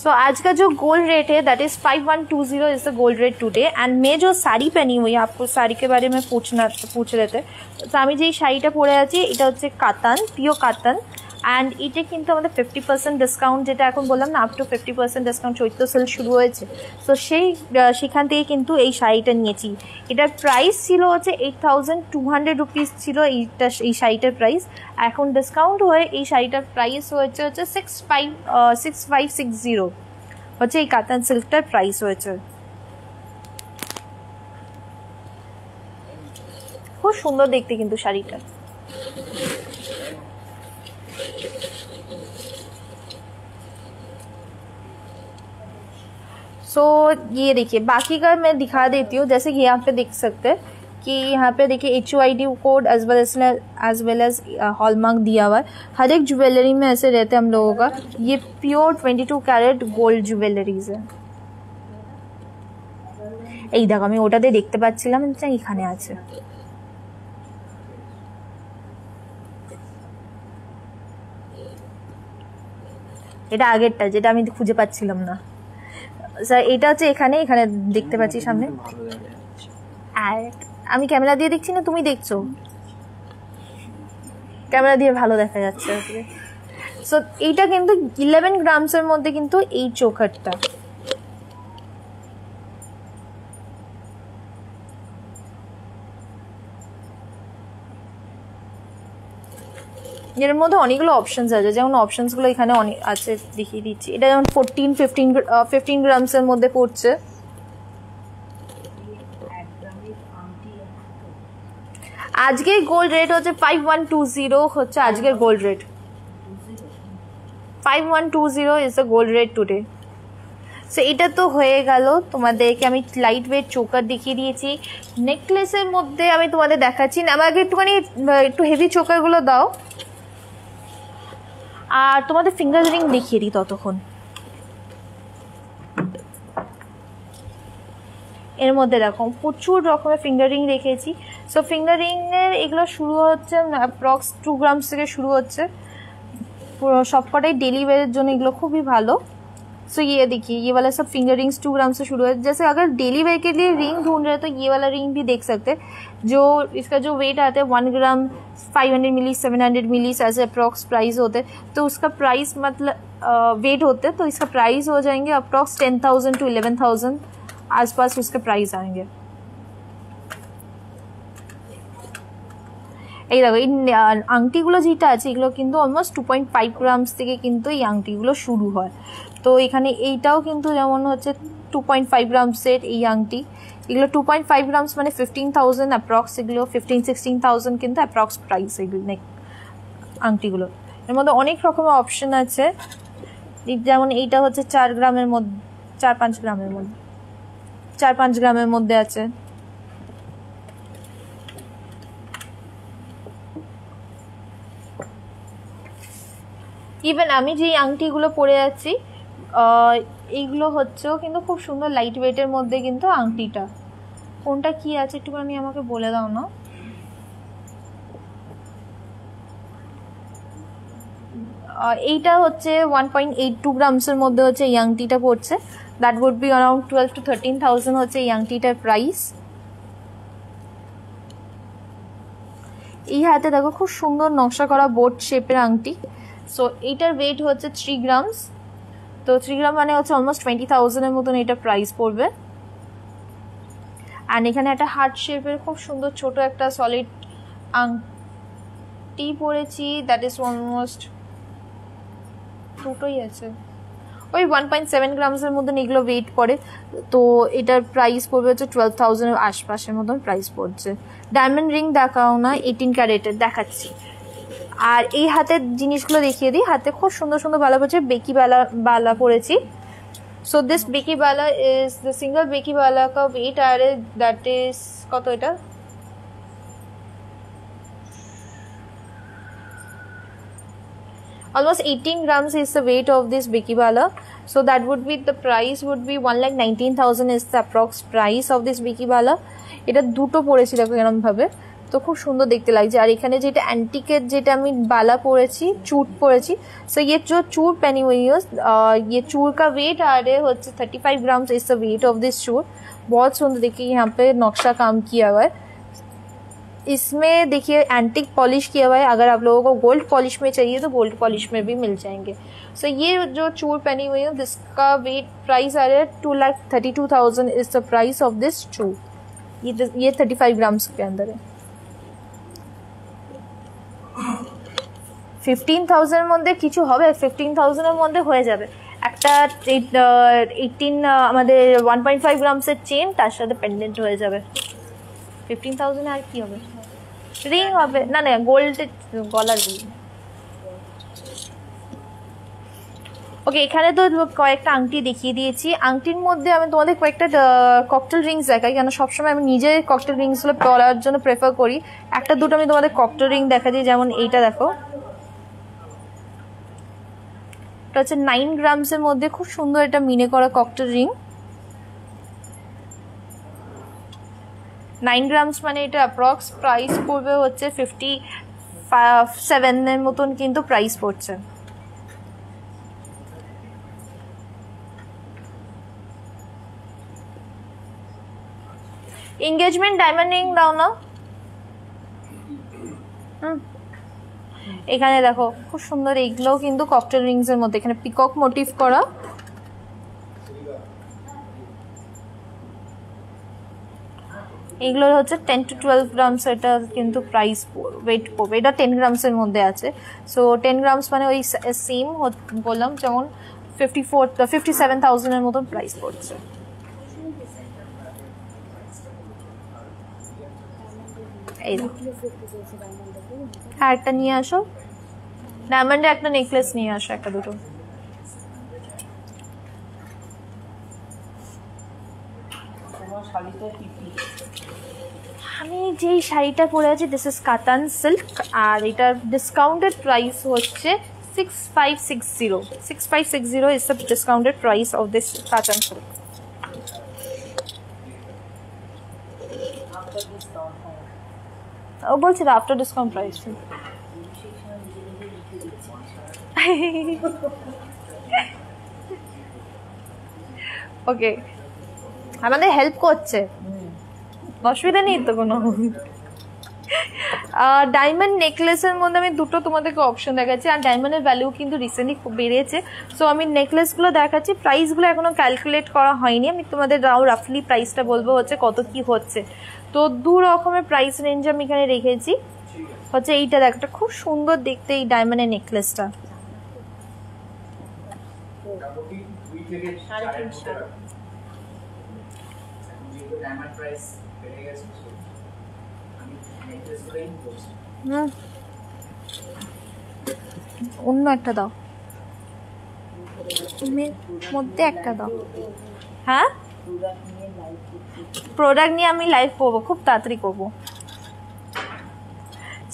S1: सो आज का जो गोल्ड रेट है that is 5120 is the gold rate today. And मैं जो শাড়ি पहनी हुई है, आपको साड़ी के बारे में पूछ रहे थे, तो আমি যেই শাড়িটা পরে আছি এটা হচ্ছে কাতান, পিওর কাতান। অ্যান্ড এটা কিন্তু আমাদের 50% ডিসকাউন্ট, যেটা এখন বললাম না, up to 50% discount Chaitra sale শুরু হয়েছে। তো সেখান থেকে কিন্তু এই শাড়িটা নিয়েছি। এটার প্রাইস ছিল হচ্ছে 8200 রুপিস ছিল এই শাড়িটার প্রাইস। এখন ডিসকাউন্ট হয়ে এই শাড়িটার প্রাইস হচ্ছে 6560 হচ্ছে এই কাতান সিল্কটার প্রাইস হয়েছে। খুব সুন্দর দেখতে কিন্তু শাড়িটা। सो ये देखिए बाकी का मैं दिखा देती हूँ। जैसे कि यहाँ पे देख सकते हैं कि यहाँ पे देखिए HOID code as well as hallmark दिया हुआ है। हर एक ज्वेलरी में ऐसे रहते हैं हम लोगों का। ये प्योर 22 कैरेट गोल्ड ज्वेलरीज है। এই দেখো আমি ওটাতে দেখতে পাচ্ছিলাম যে এখানে আছে। এটা আগেরটা যেটা আমি খুঁজে পাচ্ছিলাম না। স্যার এটা হচ্ছে এখানে দেখতে পাচ্ছি সামনে। আর আমি ক্যামেরা দিয়ে দেখছি না, তুমি দেখছো? ক্যামেরা দিয়ে ভালো দেখা যাচ্ছে। সো এইটা কিন্তু 11 গ্রামসের মধ্যে কিন্তু এই চোকারটা। এর মধ্যে অনেকগুলো অপশনস আছে, যেমন অপশনসগুলো এখানে অনেক আছে, দেখিয়ে দিচ্ছি। এটা যেমন 15 গ্রামসের মধ্যে পড়ছে। আজকের গোল্ড রেট হচ্ছে 5120 হচ্ছে আজকের gold rate. 5120 is the gold rate today. So এটা তো হয়ে গেল, তোমাদেরকে আমি লাইট ওয়েট চোকার দেখিয়ে দিয়েছি। নেকলেসের মধ্যে আমি তোমাদের দেখাচ্ছি না, আমাকে একটুখানি একটু হেভি চোকারগুলো দাও, আর তোমাদের ফিঙ্গার রিং দেখিয়ে দিই ততক্ষণ। এর মধ্যে দেখো প্রচুর রকমের ফিঙ্গার রিং রেখেছি। সো ফিঙ্গার রিংয়ের এগুলো শুরু হচ্ছে অ্যাপ্রক্স 2 গ্রামস থেকে শুরু হচ্ছে। সবকটাই ডেলি ওয়্যারের জন্য এগুলো খুবই ভালো। सो ये देखिए, ये वाला सब फिंगर रिंग्स 2 ग्राम से शुरू है। जैसे अगर डेली वेयर के लिए रिंग ढूंढ रहे हैं तो ये वाला रिंग भी देख सकते हैं। जो इसका जो वेट आता है 1 ग्राम 500 मिली 700 मिली ऐसे अप्रॉक्स प्राइस होते हैं। तो उसका प्राइस मतलब वेट होते हैं, तो इसका प्राइस हो जाएंगे अप्रॉक्स 10,000 to 11,000 आसपास उसके प्राइस आएंगे। এই দেখো, এই আংটিগুলো যেটা আছে এগুলো কিন্তু অলমোস্ট 2.5 গ্রামস থেকে কিন্তু এই আংটিগুলো শুরু হয়। তো এখানে এইটাও কিন্তু যেমন হচ্ছে 2.5 গ্রাম সেট এই আংটি, এগুলো 2.5 গ্রামস মানে 15,000 অ্যাপ্রক্স, এগুলো 15-16,000 কিন্তু অ্যাপ্রক্স প্রাইস এগুলো আংটিগুলো। এর মধ্যে অনেক রকমের অপশন আছে, যেমন এইটা হচ্ছে 4 গ্রামের মধ্যে 4-5 গ্রামের মধ্যে 4-5 গ্রামের মধ্যে আছে। ইভেন আমি যেই আংটিগুলো পরে আছি এইগুলো হচ্ছেও কিন্তু খুব সুন্দর লাইট ওয়েটের মধ্যে কিন্তু আংটিটা। কোনটা কি আছে একটুখানি আমাকে বলে দাও না। এইটা হচ্ছে 1.82 গ্রামসের মধ্যে হচ্ছে এই আংটিটা পড়ছে। That would be around 12 to 13,000 হচ্ছে এই আংটিটার প্রাইস। এই হাতে দেখো খুব সুন্দর নকশা করা বোট শেপের আংটি। সো এইটার ওয়েট হচ্ছে 3 গ্রামস। তো 3 গ্রাম মানে হচ্ছে অলমোস্ট 20,000 এর মতন এটা প্রাইস পড়বে। অ্যান্ড এখানে একটা হার্ট শেপের খুব সুন্দর ছোট একটা সলিড আংটি পরেছি, দ্যাট ইজ অলমোস্ট দুটোই আছে ওই 1.7 গ্রামসের মতন এগুলো ওয়েট পড়ে। তো এটার প্রাইস পড়বে হচ্ছে 12,000 এর আশপাশের মতন প্রাইস পড়ছে। ডায়মন্ড রিং দেখাও না, 18 ক্যারেটের দেখাচ্ছি। আর এই হাতের জিনিসগুলো দেখিয়ে দিই। হাতে খুব সুন্দর সুন্দর বালা পড়ছে, বেকি বালা পরেছি। So this Beki Bala is the single বেকি বালা কা ওয়েট আর দ্যাট ইজ কত, এটা almost 18 grams is the weight of this Biki Bala. So that would be the price would be 1,19,000 is the approx price of this Biki Bala. এটা দুটো পরেছি দেখো এরকম ভাবে, তো খুব সুন্দর দেখতে লাগছে। আর এখানে যেটা অ্যান্টিকের যেটা আমি বালা পরেছি, চূড় পরেছি, সো ये जो चूड़ पहनी हुई है ये चूड़ का वेट आ रहा है होता 35 grams is the weight of this चूड़। बहुत सुंदर देखिए यहाँ पे नक्शा काम किया हुआ है। इसमें देखिए एंटिक पॉलिश किया हुआ है। अगर आप लोगों को गोल्ड पॉलिश में चाहिए तो गोल्ड पॉलिश में भी मिल जाएंगे। सो ये जो चूड़ पहनी हुई है जिसका वेट प्राइस आ रहा है 2,32,000 is the price of this चूड़। ये 35 ग्राम्स के अंदर है। 15,000 মধ্যে কিছু হবে, 15,000 এর মধ্যে হয়ে যাবে। একটা 18 আমাদের 1.5 গ্রামসের চেন, তার সাথে পেন্ডেন্ট হয়ে যাবে। 15,000 আর কি হবে, রিং হবে না, না গোল্ড গলার রিং। ওকে, এখানে তো কয়েকটা আংটি দেখিয়ে দিয়েছি। আংটির মধ্যে আমি তোমাদের কয়েকটা ককটেল রিংস দেখাই, কেন সবসময় আমি নিজে ককটেল রিংসগুলো পরার জন্য প্রেফার করি। একটা দুটো আমি তোমাদের ককটেল রিং দেখা দিই, যেমন এইটা দেখো, এটা হচ্ছে 9 গ্রামসের মধ্যে খুব সুন্দর এটা মিনে করা ককটেল রিং। 9 গ্রামস মানে এটা অ্যাপ্রক্স প্রাইস পড়বে হচ্ছে 57 এর মতন কিন্তু প্রাইস পড়ছে। এঙ্গেজমেন্ট ডায়মন্ড রিং দাও না। এখানে দেখো খুব সুন্দর, এইগুলোও কিন্তু ককটেল রিংস এর মধ্যে, এখানে পিকক মোটিভ করা। এগুলোর হচ্ছে 10 to 12 গ্রামস এটা কিন্তু প্রাইস ওয়েট পড়বে। এটা 10 গ্রামসের মধ্যে আছে। সো 10 গ্রামস মানে ওই সেম বললাম, যেমন 57,000 এর মতন প্রাইস পড়ছে। এই হ্যাঁ, একটা নিয়ে আসো, ডায়মন্ডের একটা নেকলেস নিয়ে আসো, একটা দুটো। আমি যেই শাড়িটা পরে আছি দিস ইজ কাতান সিল্ক, আর এটার ডিসকাউন্টেড প্রাইস হচ্ছে 6560 is the discounted price of this কাতান সিল্ক। ও বলছি আফটার ডিসকাউন্ট প্রাইস। ওকে, আমাদের হেল্প করছে, অসুবিধা নেই তো কোনো। ডায়মন্ড নেকলেসের মধ্যে আমি দুটো তোমাদেরকে অপশন দেখাচ্ছি, আর ডায়মন্ডের ভ্যালু কিন্তু রিসেন্টলি খুব বেড়েছে। সো আমি নেকলেসগুলো দেখাচ্ছি, প্রাইসগুলো এখনো ক্যালকুলেট করা হয়নি, আমি তোমাদের রাফলি প্রাইসটা বলবো হচ্ছে কত কি হচ্ছে। তো দু রকমের প্রাইস রেঞ্জ আমি এখানে রেখেছি। হচ্ছে এইটা দেখ, একটা খুব সুন্দর দেখতে এই ডায়মন্ডের নেকলেসটা, অন্য একটা দাও, মধ্যে একটা দাও। হ্যাঁ, প্রোডাক্ট নিয়ে আমি লাইভ করবো, খুব তাড়াতাড়ি করবো।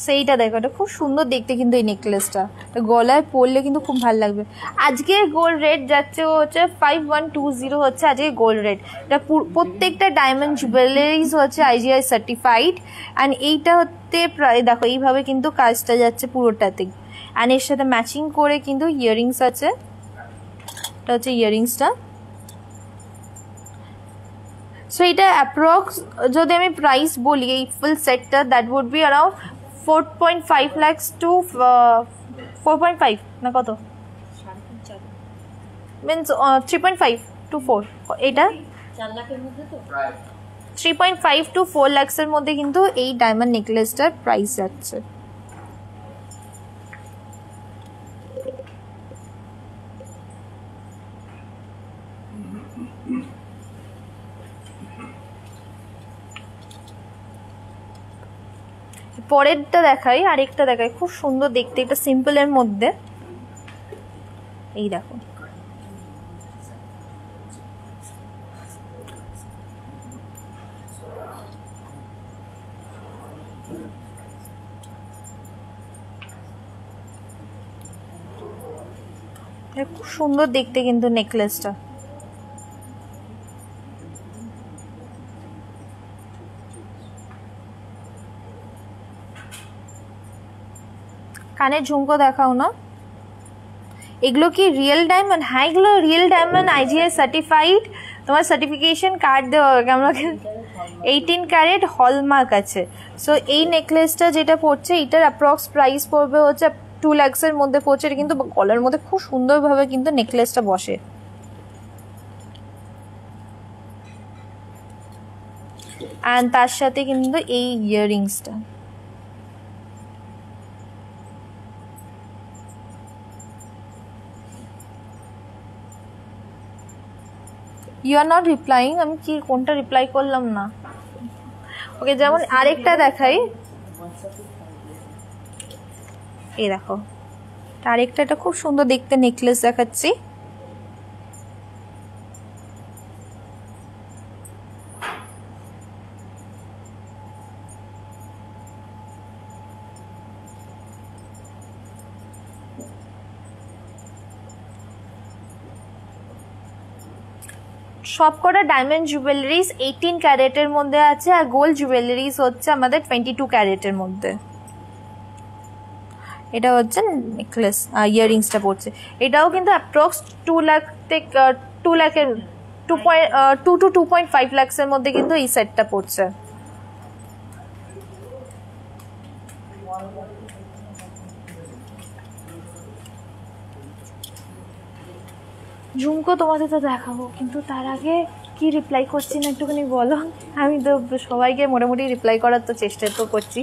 S1: সেইটা দেখো, এটা খুব সুন্দর দেখতে কিন্তু এই নেকলেসটা, গলায় পরলে কিন্তু খুব ভালো লাগবে। আজকে গোল্ড রেট যাচ্ছে হচ্ছে 5120 হচ্ছে আজকে গোল্ড রেট। এটা প্রত্যেকটা ডায়মন্ড জুয়েলারিজ হচ্ছে IGI সার্টিফাইড। অ্যান্ড এইটা হচ্ছে প্রায় দেখো এইভাবে কিন্তু কাজটা যাচ্ছে পুরোটাতেই। অ্যান্ড এর সাথে ম্যাচিং করে কিন্তু ইয়াররিংস আছে, এটা হচ্ছে ইয়াররিংসটা। সো এটা অ্যাপ্রক্স যদি আমি প্রাইস বলি এই ফুল সেটটা, that would be around 4.5 lakhs to 4.5 না কত, মিনস 3.5 to 4, এটা
S2: 4 লাখের মধ্যে তো
S1: 3.5 to 4 lakhs এর মধ্যে কিন্তু এই ডায়মন্ড নেকলেসটার প্রাইস যাচ্ছে। পরেরটা দেখাই, আরেকটা দেখাই, খুব সুন্দর দেখতে, এটা সিম্পলের মধ্যে। এই দেখো, খুব সুন্দর দেখতে কিন্তু নেকলেসটা। কানের ঝুমকো দেখাও না, এগুলো কি রিয়েল ডায়মন্ড? হ্যাঁ, এগুলো রিয়েল ডায়মন্ড, IGI সার্টিফাইড। তোমার সার্টিফিকেশন কার্ড দেওয়া হবে, আমরা 18 ক্যারেট হলমার্ক আছে। সো এই নেকলেসটা যেটা পড়ছে, এটার অ্যাপ্রক্স প্রাইস পড়বে হচ্ছে 2 lakhs এর মধ্যে পড়ছে। এটা কিন্তু গলার মধ্যে খুব সুন্দরভাবে কিন্তু নেকলেসটা বসে। অ্যান্ড তার সাথে কিন্তু এই ইয়াররিংসটা, ইউ আর নট রিপ্লাইং, আমি কি কোনটা রিপ্লাই করলাম না। ওকে, যেমন আরেকটা দেখাই, এই দেখো আরেকটা, এটা খুব সুন্দর দেখতে নেকলেস দেখাচ্ছি। সবকটা ডায়মন্ড জুয়েলারিজ 18 ক্যারেটের মধ্যে আছে, আর গোল্ড জুয়েলারিজ হচ্ছে আমাদের 22 ক্যারেটের মধ্যে। এটা হচ্ছে নেকলেস, ইয়াররিংসটা পড়ছে, এটাও কিন্তু অ্যাপ্রক্স 2 লাখ থেকে 2 লাখের 2 to 2.5 lakhs এর মধ্যে কিন্তু এই সেটটা পড়ছে। ঝুমকো তোমাদের তো দেখাবো, কিন্তু তার আগে কি রিপ্লাই করছি না একটুখানি বলো। আমি তো সবাইকে মোটামুটি রিপ্লাই করার তো চেষ্টা তো করছি।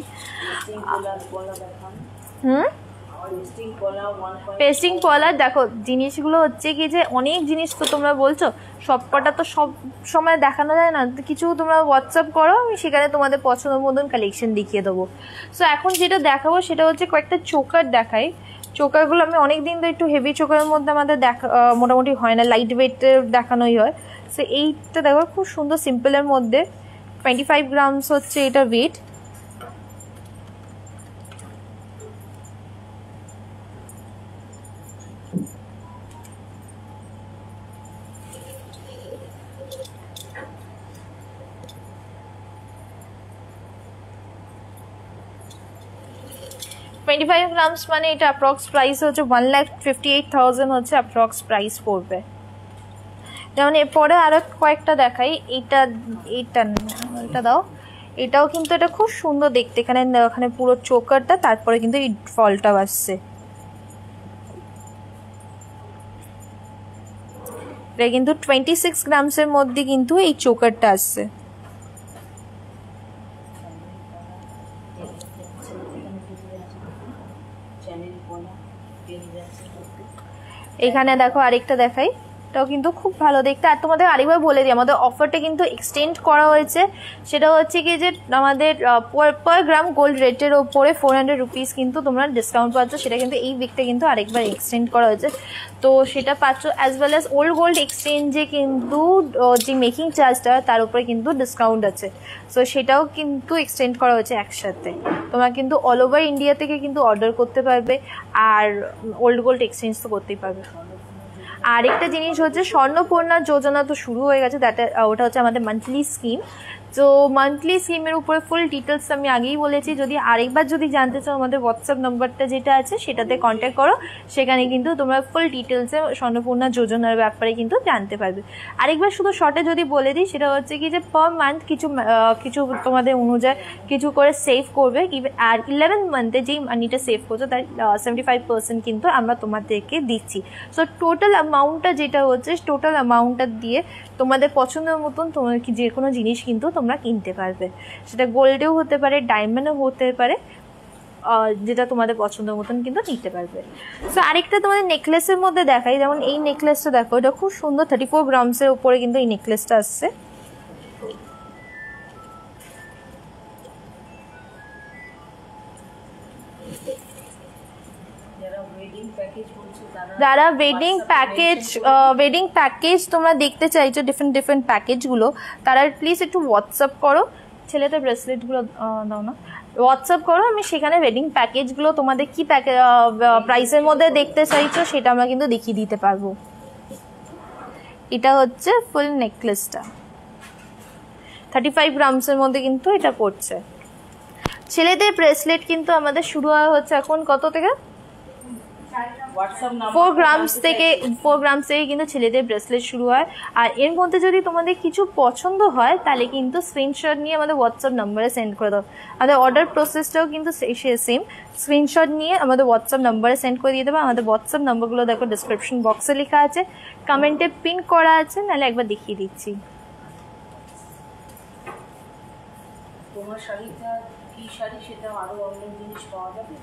S1: পেস্টিং পলার দেখো, জিনিসগুলো হচ্ছে কি যে অনেক জিনিস তো তোমরা বলছো, সবকটা তো সব সময় দেখানো যায় না, কিছু তোমরা হোয়াটসঅ্যাপ করো, আমি সেখানে তোমাদের পছন্দ মতন কালেকশন দেখিয়ে দেবো। সো এখন যেটা দেখাবো সেটা হচ্ছে কয়েকটা চোকার দেখাই। চোকারগুলো আমি অনেকদিন তো একটু হেভি চোকারের মধ্যে আমাদের দেখা মোটামুটি হয় না, লাইট ওয়েটের দেখানোই হয়। সো এইটা দেখো খুব সুন্দর সিম্পলের মধ্যে, 25 গ্রামস হচ্ছে এটা ওয়েট। $25 গ্রামস মানে এটা অ্যাপ্রক্স প্রাইস হচ্ছে 1,58,000 হচ্ছে অ্যাপ্রক্স প্রাইস পড়বে। যেমন এরপরে আরো কয়েকটা দেখাই। এটা দাও। এটাও কিন্তু এটা খুব সুন্দর দেখতে, এখানে পুরো চোকারটা, তারপরে কিন্তু এই ফলটা আসছে। এটা কিন্তু 26 গ্রামসের মধ্যে কিন্তু এই চোকারটা আসছে। এখানে দেখো আরেকটা দেখাই, এটাও কিন্তু খুব ভালো দেখতে। আর তোমাদের আরেকবার বলে দিই, আমাদের অফারটা কিন্তু এক্সটেন্ড করা হয়েছে। সেটা হচ্ছে কি যে আমাদের পার গ্রাম গোল্ড রেটের ওপরে 400 রুপিস কিন্তু তোমরা ডিসকাউন্ট পাচ্ছ, সেটা কিন্তু এই উইকটা কিন্তু আরেকবার এক্সটেন্ড করা হয়েছে। তো সেটা পাচ্ছ, as well as old gold এক্সচেঞ্জে কিন্তু যে মেকিং চার্জটা তার উপরে কিন্তু ডিসকাউন্ট আছে। সো সেটাও কিন্তু এক্সটেন্ড করা হয়েছে একসাথে। তোমরা কিন্তু অল ওভার ইন্ডিয়া থেকে কিন্তু অর্ডার করতে পারবে, আর ওল্ড গোল্ড এক্সচেঞ্জ তো করতেই পারবে। আরেকটা জিনিস হচ্ছে স্বর্ণপূর্ণা যোজনা তো শুরু হয়ে গেছে, ওটা হচ্ছে আমাদের মান্থলি স্কিম। তো মান্থলি স্কিমের উপরে ফুল ডিটেলস আমি আগেই বলেছি। যদি আরেকবার যদি জানতে চাও, আমাদের হোয়াটসঅ্যাপ নাম্বারটা যেটা আছে সেটাতে কন্ট্যাক্ট করো, সেখানে কিন্তু তোমরা ফুল ডিটেলসে স্বর্ণপূর্ণা যোজনার ব্যাপারে কিন্তু জানতে পারবে। আরেকবার শুধু শর্টে যদি বলে দিই, সেটা হচ্ছে কি যে পার মান্থ কিছু তোমাদের অনুযায়ী কিছু করে সেভ করবে, আর 11 মান্থে যেই মানিটা সেভ করছো তার 75% কিন্তু আমরা তোমাদেরকে দিচ্ছি। সো টোটাল অ্যামাউন্টটা যেটা হচ্ছে, টোটাল অ্যামাউন্টটা দিয়ে তোমাদের পছন্দের মতন তোমার যে কোনো জিনিস কিন্তু তোমরা কিনতে পারবে। সেটা গোল্ডেও হতে পারে, ডায়মন্ডও হতে পারে, যেটা তোমাদের পছন্দের মতন কিন্তু নিতে পারবে। সো আরেকটা তোমাদের নেকলেসের মধ্যে দেখাই, যেমন এই নেকলেসটা দেখো, এটা খুব সুন্দর 34 গ্রামসের উপরে কিন্তু এই নেকলেসটা আসছে। যারা ওয়েডিং প্যাকেজ তোমরা দেখতে চাইছো, ডিফারেন্ট প্যাকেজগুলো, তারা প্লিজ একটু হোয়াটসঅ্যাপ করো। ছেলেদের ব্রেসলেটগুলো দাও না, হোয়াটসঅ্যাপ করো, আমি সেখানে ওয়েডিং প্যাকেজগুলো তোমাদের কি প্রাইসের মধ্যে দেখতে চাইছো সেটা আমরা কিন্তু দেখিয়ে দিতে পারবো। এটা হচ্ছে ফুল নেকলেসটা 35 গ্রামসের মধ্যে কিন্তু এটা পড়ছে। ছেলেদের ব্রেসলেট কিন্তু আমাদের শুরু হচ্ছে এখন কত থেকে, 4 গ্রামস থেকে কিন্তু ছেলেদের ব্রেসলেট শুরু হয়। আর এর মধ্যে যদি তোমাদের কিছু পছন্দ হয়, তাহলে কিন্তু স্ক্রিনশট নিয়ে আমাদের হোয়াটসঅ্যাপ নাম্বারে সেন্ড করে দাও। আমাদের অর্ডার প্রসেসটাও কিন্তু সেম, স্ক্রিনশট নিয়ে আমাদের হোয়াটসঅ্যাপ নাম্বারে সেন্ড করে দিয়ে দেবো। আমাদের হোয়াটসঅ্যাপ নাম্বারগুলো দেখো ডিসক্রিপশন বক্সে লেখা আছে, কমেন্টে পিন করা আছে, নাহলে একবার দেখিয়ে দিচ্ছি।
S2: তোমার শাড়িটা কি শাড়ি, সেটা আরো অনেক জিনিস পাওয়া যাবে।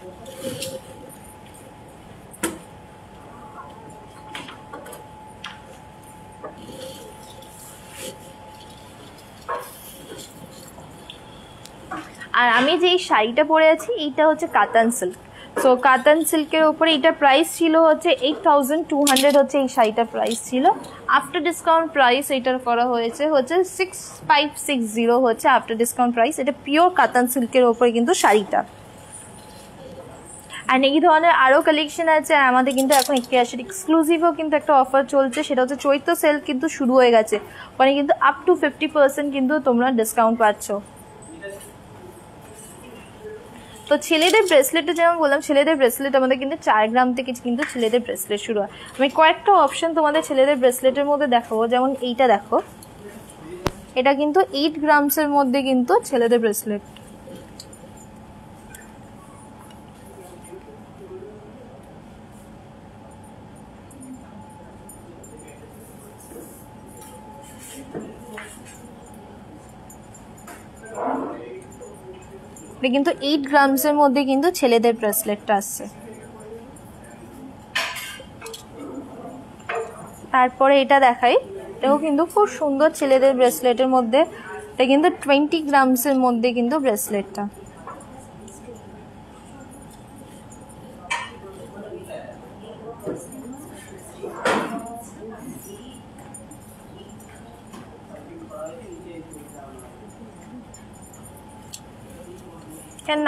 S1: আর আমি যেই শাড়িটা পরে আছি, এইটা হচ্ছে কাতান সিল্ক। সো কাতান সিল্কের উপরে এইটা প্রাইস ছিল হচ্ছে 8200 হচ্ছে এই শাড়িটার প্রাইস ছিল। আফটার ডিসকাউন্ট প্রাইস এইটার করা হয়েছে হচ্ছে 6560 হচ্ছে আফটার ডিসকাউন্ট প্রাইস। এটা পিওর কাতান সিল্কের উপরে কিন্তু শাড়িটা। আর এই ধরনের আরও কালেকশন আছে। আমাদের কিন্তু এখন এক্সক্লুসিভও কিন্তু একটা অফার চলছে, সেটা হচ্ছে চৈত্র সেল কিন্তু শুরু হয়ে গেছে, ওখানে কিন্তু আপ টু 50% কিন্তু তোমরা ডিসকাউন্ট পাচ্ছ। তো ছেলেদের ব্রেসলেটে যেমন বললাম, ছেলেদের ব্রেসলেট আমাদের কিন্তু 4 গ্রাম থেকে কিন্তু ছেলেদের ব্রেসলেট শুরু হয়। আমি কয়েকটা অপশন তোমাদের ছেলেদের ব্রেসলেটের মধ্যে দেখাবো। যেমন এইটা দেখো, এটা কিন্তু 8 গ্রামসের মধ্যে কিন্তু ছেলেদের ব্রেসলেট। এটা কিন্তু 8 গ্রামসের মধ্যে কিন্তু ছেলেদের ব্রেসলেটটা আসছে। তারপরে এটা দেখাই, এটাও কিন্তু খুব সুন্দর ছেলেদের ব্রেসলেটের মধ্যে। এটা কিন্তু 20 গ্রামসের মধ্যে কিন্তু ব্রেসলেটটা।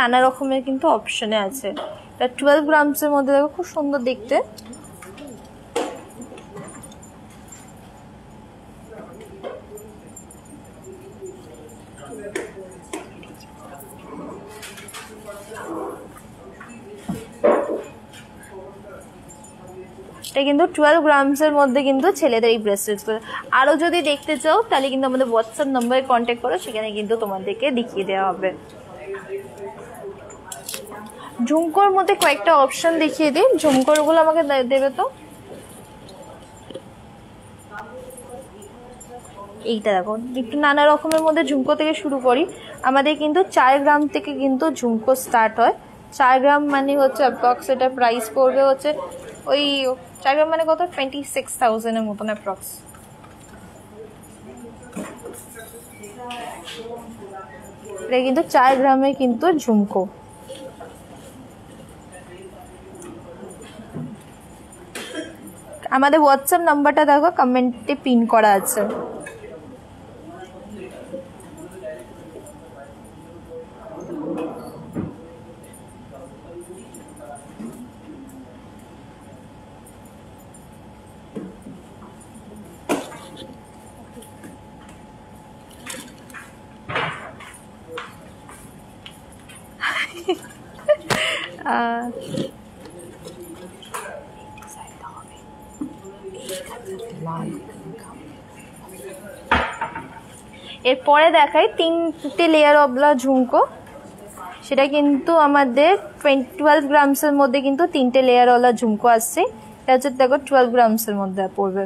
S1: নানা রকমের কিন্তু অপশনে আছে। এটা 12 গ্রামসের মধ্যে দেখো, খুব সুন্দর দেখতে। সেটা কিন্তু 12 গ্রামসের মধ্যে কিন্তু ছেলেদের এই ব্রেসলেটসগুলো। আরও যদি দেখতে চাও তাহলে কিন্তু আমাদের হোয়াটসঅ্যাপ নম্বরে কন্ট্যাক্ট করো, সেখানে কিন্তু তোমাদেরকে দেখিয়ে দেওয়া হবে। ঝুমকোর মধ্যে কয়েকটা অপশন দেখিয়ে দিই, ঝুমকোরগুলো আমাকে দেবে তো। এইটা দেখো, একটু নানা রকমের মধ্যে ঝুমকো থেকে শুরু করি। আমাদের কিন্তু 4 গ্রাম থেকে কিন্তু ঝুমকো স্টার্ট হয়। 4 গ্রাম মানে হচ্ছে অ্যাপ্রক্স, এটা প্রাইস পড়বে হচ্ছে ওই 4 গ্রাম মানে কত, 26,000-এর মতন অ্যাপ্রক্স। এটা কিন্তু 4 গ্রামের কিন্তু ঝুমকো। আমাদের হোয়াটসঅ্যাপ নাম্বারটা দেখো কমেন্টে পিন করা আছে। এরপরে দেখাই 3টে লেয়ার অবলা ঝুমকো। সেটা কিন্তু আমাদের 12 গ্রামসের মধ্যে কিন্তু 3টে লেয়ারওয়ালা ঝুমকো আসছে। এটা হচ্ছে দেখো 12 গ্রামসের মধ্যে পড়বে।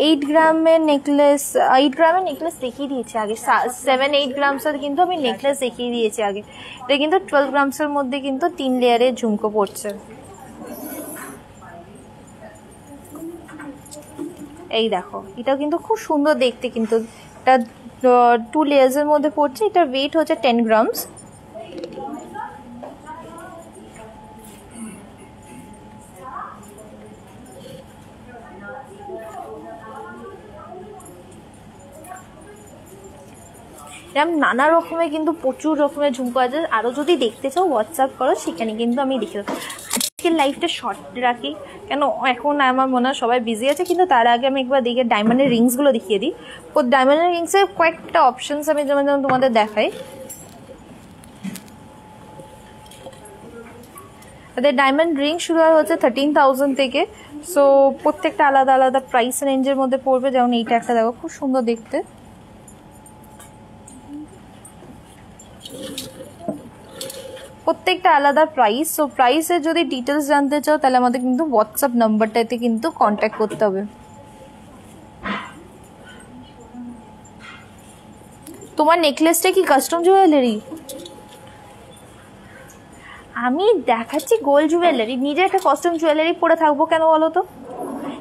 S1: এইট গ্রামের নেকলেস দেখিয়ে দিয়েছি আগে, 7-8 গ্রামসের কিন্তু আমি নেকলেস দেখিয়ে দিয়েছি আগে। এটা কিন্তু 12 গ্রামসের মধ্যে কিন্তু 3 লেয়ারের ঝুমকো পড়ছে। এই দেখো, এটাও কিন্তু খুব সুন্দর দেখতে, কিন্তু এটা 2 লেয়ার্সের মধ্যে পড়ছে। এটার ওয়েট হচ্ছে 10 গ্রামস। এরকম নানা রকমের কিন্তু প্রচুর রকমের ঝুমকো আছে। আরও যদি দেখতে চাও হোয়াটসঅ্যাপ করো, সেখানে কিন্তু আমি দেখে দেবো। আজকের লাইফটা শর্ট রাখি কেন, এখন আমার মনে হয় সবাই বিজি আছে, কিন্তু তার আগে আমি একবার দেখে ডায়মন্ডের রিংসগুলো দেখিয়ে দিই। ও ডায়মন্ডের রিংসের কয়েকটা অপশনস আমি যেমন তোমাদের দেখাই। তাদের ডায়মন্ড রিং শুরু হয় হচ্ছে 13,000 থেকে। সো প্রত্যেকটা আলাদা আলাদা প্রাইস রেঞ্জের মধ্যে পড়বে। যেমন এইটা একটা দেখো, খুব সুন্দর দেখতে। প্রত্যেকটা আলাদা প্রাইস। সো প্রাইসের যদি ডিটেলস জানতে চাও তাহলে আমাদের কিন্তু হোয়াটসঅ্যাপ নাম্বারটাতে কিন্তু কন্ট্যাক্ট করতে হবে। তোমার নেকলেসটা কি কাস্টম জুয়েলারি? আমি দেখাচ্ছি গোল্ড জুয়েলারি, নিজে একটা কাস্টম জুয়েলারি পরে থাকবো কেন বলো তো?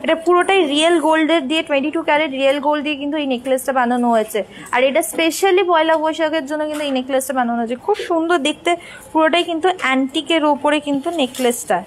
S1: এটা পুরোটাই রিয়েল গোল্ডের দিয়ে 22 ক্যারেট রিয়েল গোল্ড দিয়ে কিন্তু এই নেকলেসটা বানানো হয়েছে। আর এটা স্পেশালি পয়লা বৈশাখের জন্য কিন্তু এই নেকলেসটা বানানো হয়েছে। খুব সুন্দর দেখতে, পুরোটাই কিন্তু অ্যান্টিকের ওপরে কিন্তু নেকলেসটা।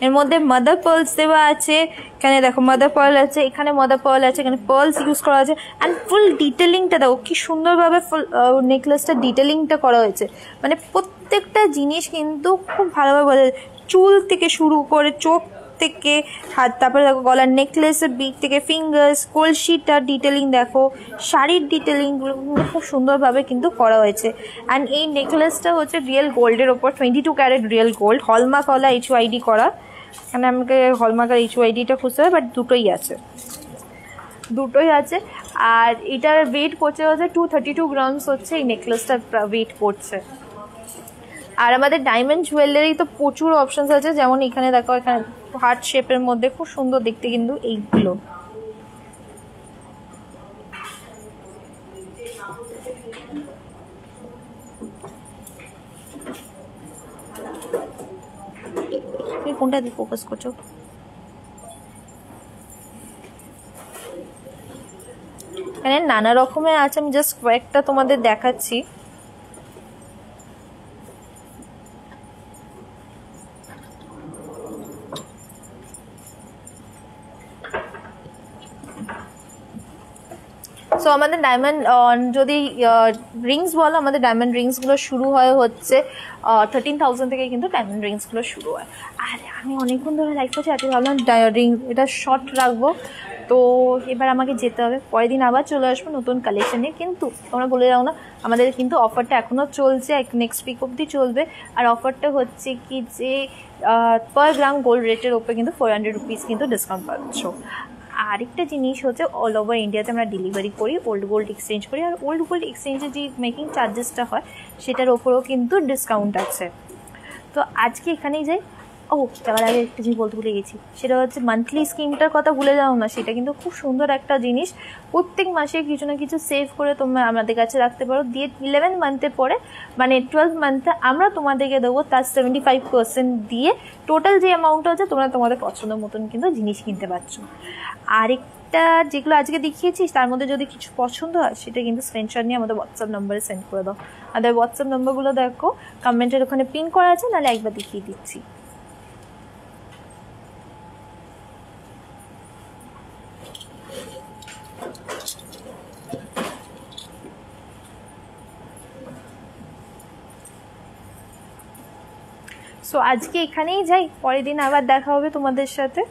S1: এর মধ্যে মাদার পার্লস দেওয়া আছে। এখানে দেখো মাদার পার্ল আছে, এখানে মাদার পার্ল আছে, এখানে পার্লস ইউজ করা আছে। অ্যান্ড ফুল ডিটেলিংটা দেখো কি সুন্দরভাবে ফুল নেকলেসটা ডিটেলিংটা করা হয়েছে। মানে প্রত্যেকটা জিনিস কিন্তু খুব ভালোভাবে বোঝা যায়, চুল থেকে শুরু করে চোখ থেকে হাত, তারপরে দেখো গলার নেকলেসের বিট থেকে ফিঙ্গার্স, কলসিটার ডিটেলিং দেখো, শাড়ির ডিটেলিংগুলো খুব সুন্দরভাবে কিন্তু করা হয়েছে। অ্যান্ড এই নেকলেসটা হচ্ছে রিয়েল গোল্ডের ওপর 22 ক্যারেট রিয়েল গোল্ড, হলমার্কওয়ালা HUID করা। এখানে আমাকে হলমার্ক আর HUIDটা খুঁজতে হবে, বাট দুটোই আছে। আর এটার ওয়েট পড়ছে হচ্ছে 232 গ্রামস হচ্ছে এই নেকলেসটার ওয়েট পড়ছে। আর আমাদের ডায়মন্ড জুয়েলারি তো প্রচুর অপশনস আছে। যেমন এখানে দেখো, এখানে হার্ট শেপের মধ্যে খুব সুন্দর দেখতে কিন্তু এইগুলো। তুমি কোনটা দিয়ে ফোকাস করছো? এখানে নানা রকমের আছে, আমি জাস্ট কয়েকটা তোমাদের দেখাচ্ছি। সো সো আমাদের ডায়মন্ড যদি রিংস বলো, আমাদের ডায়মন্ড রিংসগুলো শুরু হচ্ছে 13,000 থেকে কিন্তু ডায়মন্ড রিংসগুলো শুরু হয়। আর আমি অনেকক্ষণ ধরে লাইক করছি, আজকে ভাবলাম রিং এটা শর্ট রাখবো। তো এবার আমাকে যেতে হবে, পরের দিন আবার চলে আসবো নতুন কালেকশানে। কিন্তু তোমরা বলে যাও না, আমাদের কিন্তু অফারটা এখনও চলছে, নেক্সট উইক অবধি চলবে। আর অফারটা হচ্ছে কি যে পার গ্রাম গোল্ড রেটের ওপরে কিন্তু 400 রুপিস কিন্তু ডিসকাউন্ট পাচ্ছ। আরেকটা জিনিস হচ্ছে অল ওভার ইন্ডিয়াতে আমরা ডেলিভারি করি, ওল্ড গোল্ড এক্সচেঞ্জ করি। আর ওল্ড গোল্ড এক্সচেঞ্জের যে মেকিং চার্জেসটা হয় সেটার ওপরেও কিন্তু ডিসকাউন্ট আছে। তো আজকে এখানেই যাই। যাওয়ার আগে একটা জিনিস বলতে ভুলে গেছি, সেটা হচ্ছে মান্থলি স্কিমটার কথা ভুলে যাও না। সেটা কিন্তু খুব সুন্দর একটা জিনিস, প্রত্যেক মাসে কিছু না কিছু সেভ করে তোমরা আমাদের কাছে রাখতে পারো। দিয়ে 11 মান্থে পরে মানে 12 মান্থে আমরা তোমাদেরকে দেবো তার 75% দিয়ে টোটাল যে অ্যামাউন্টটা হচ্ছে তোমরা তোমাদের পছন্দ মতন কিন্তু জিনিস কিনতে পারছো। আরেকটা যেগুলো আজকে দেখিয়েছিস তার মধ্যে যদি কিছু পছন্দ হয় সেটা কিন্তু স্ক্রিনশট নিয়ে আমাদের হোয়াটসঅ্যাপ নাম্বারে সেন্ড করে দাও। আমাদের হোয়াটসঅ্যাপ নাম্বারগুলো দেখো, কমেন্টের ওখানে পিন করা আছে, নাহলে একবার দেখিয়ে দিচ্ছি। সো আজকে এখানেই যাই, পরের দিন আবার দেখা হবে তোমাদের সাথে।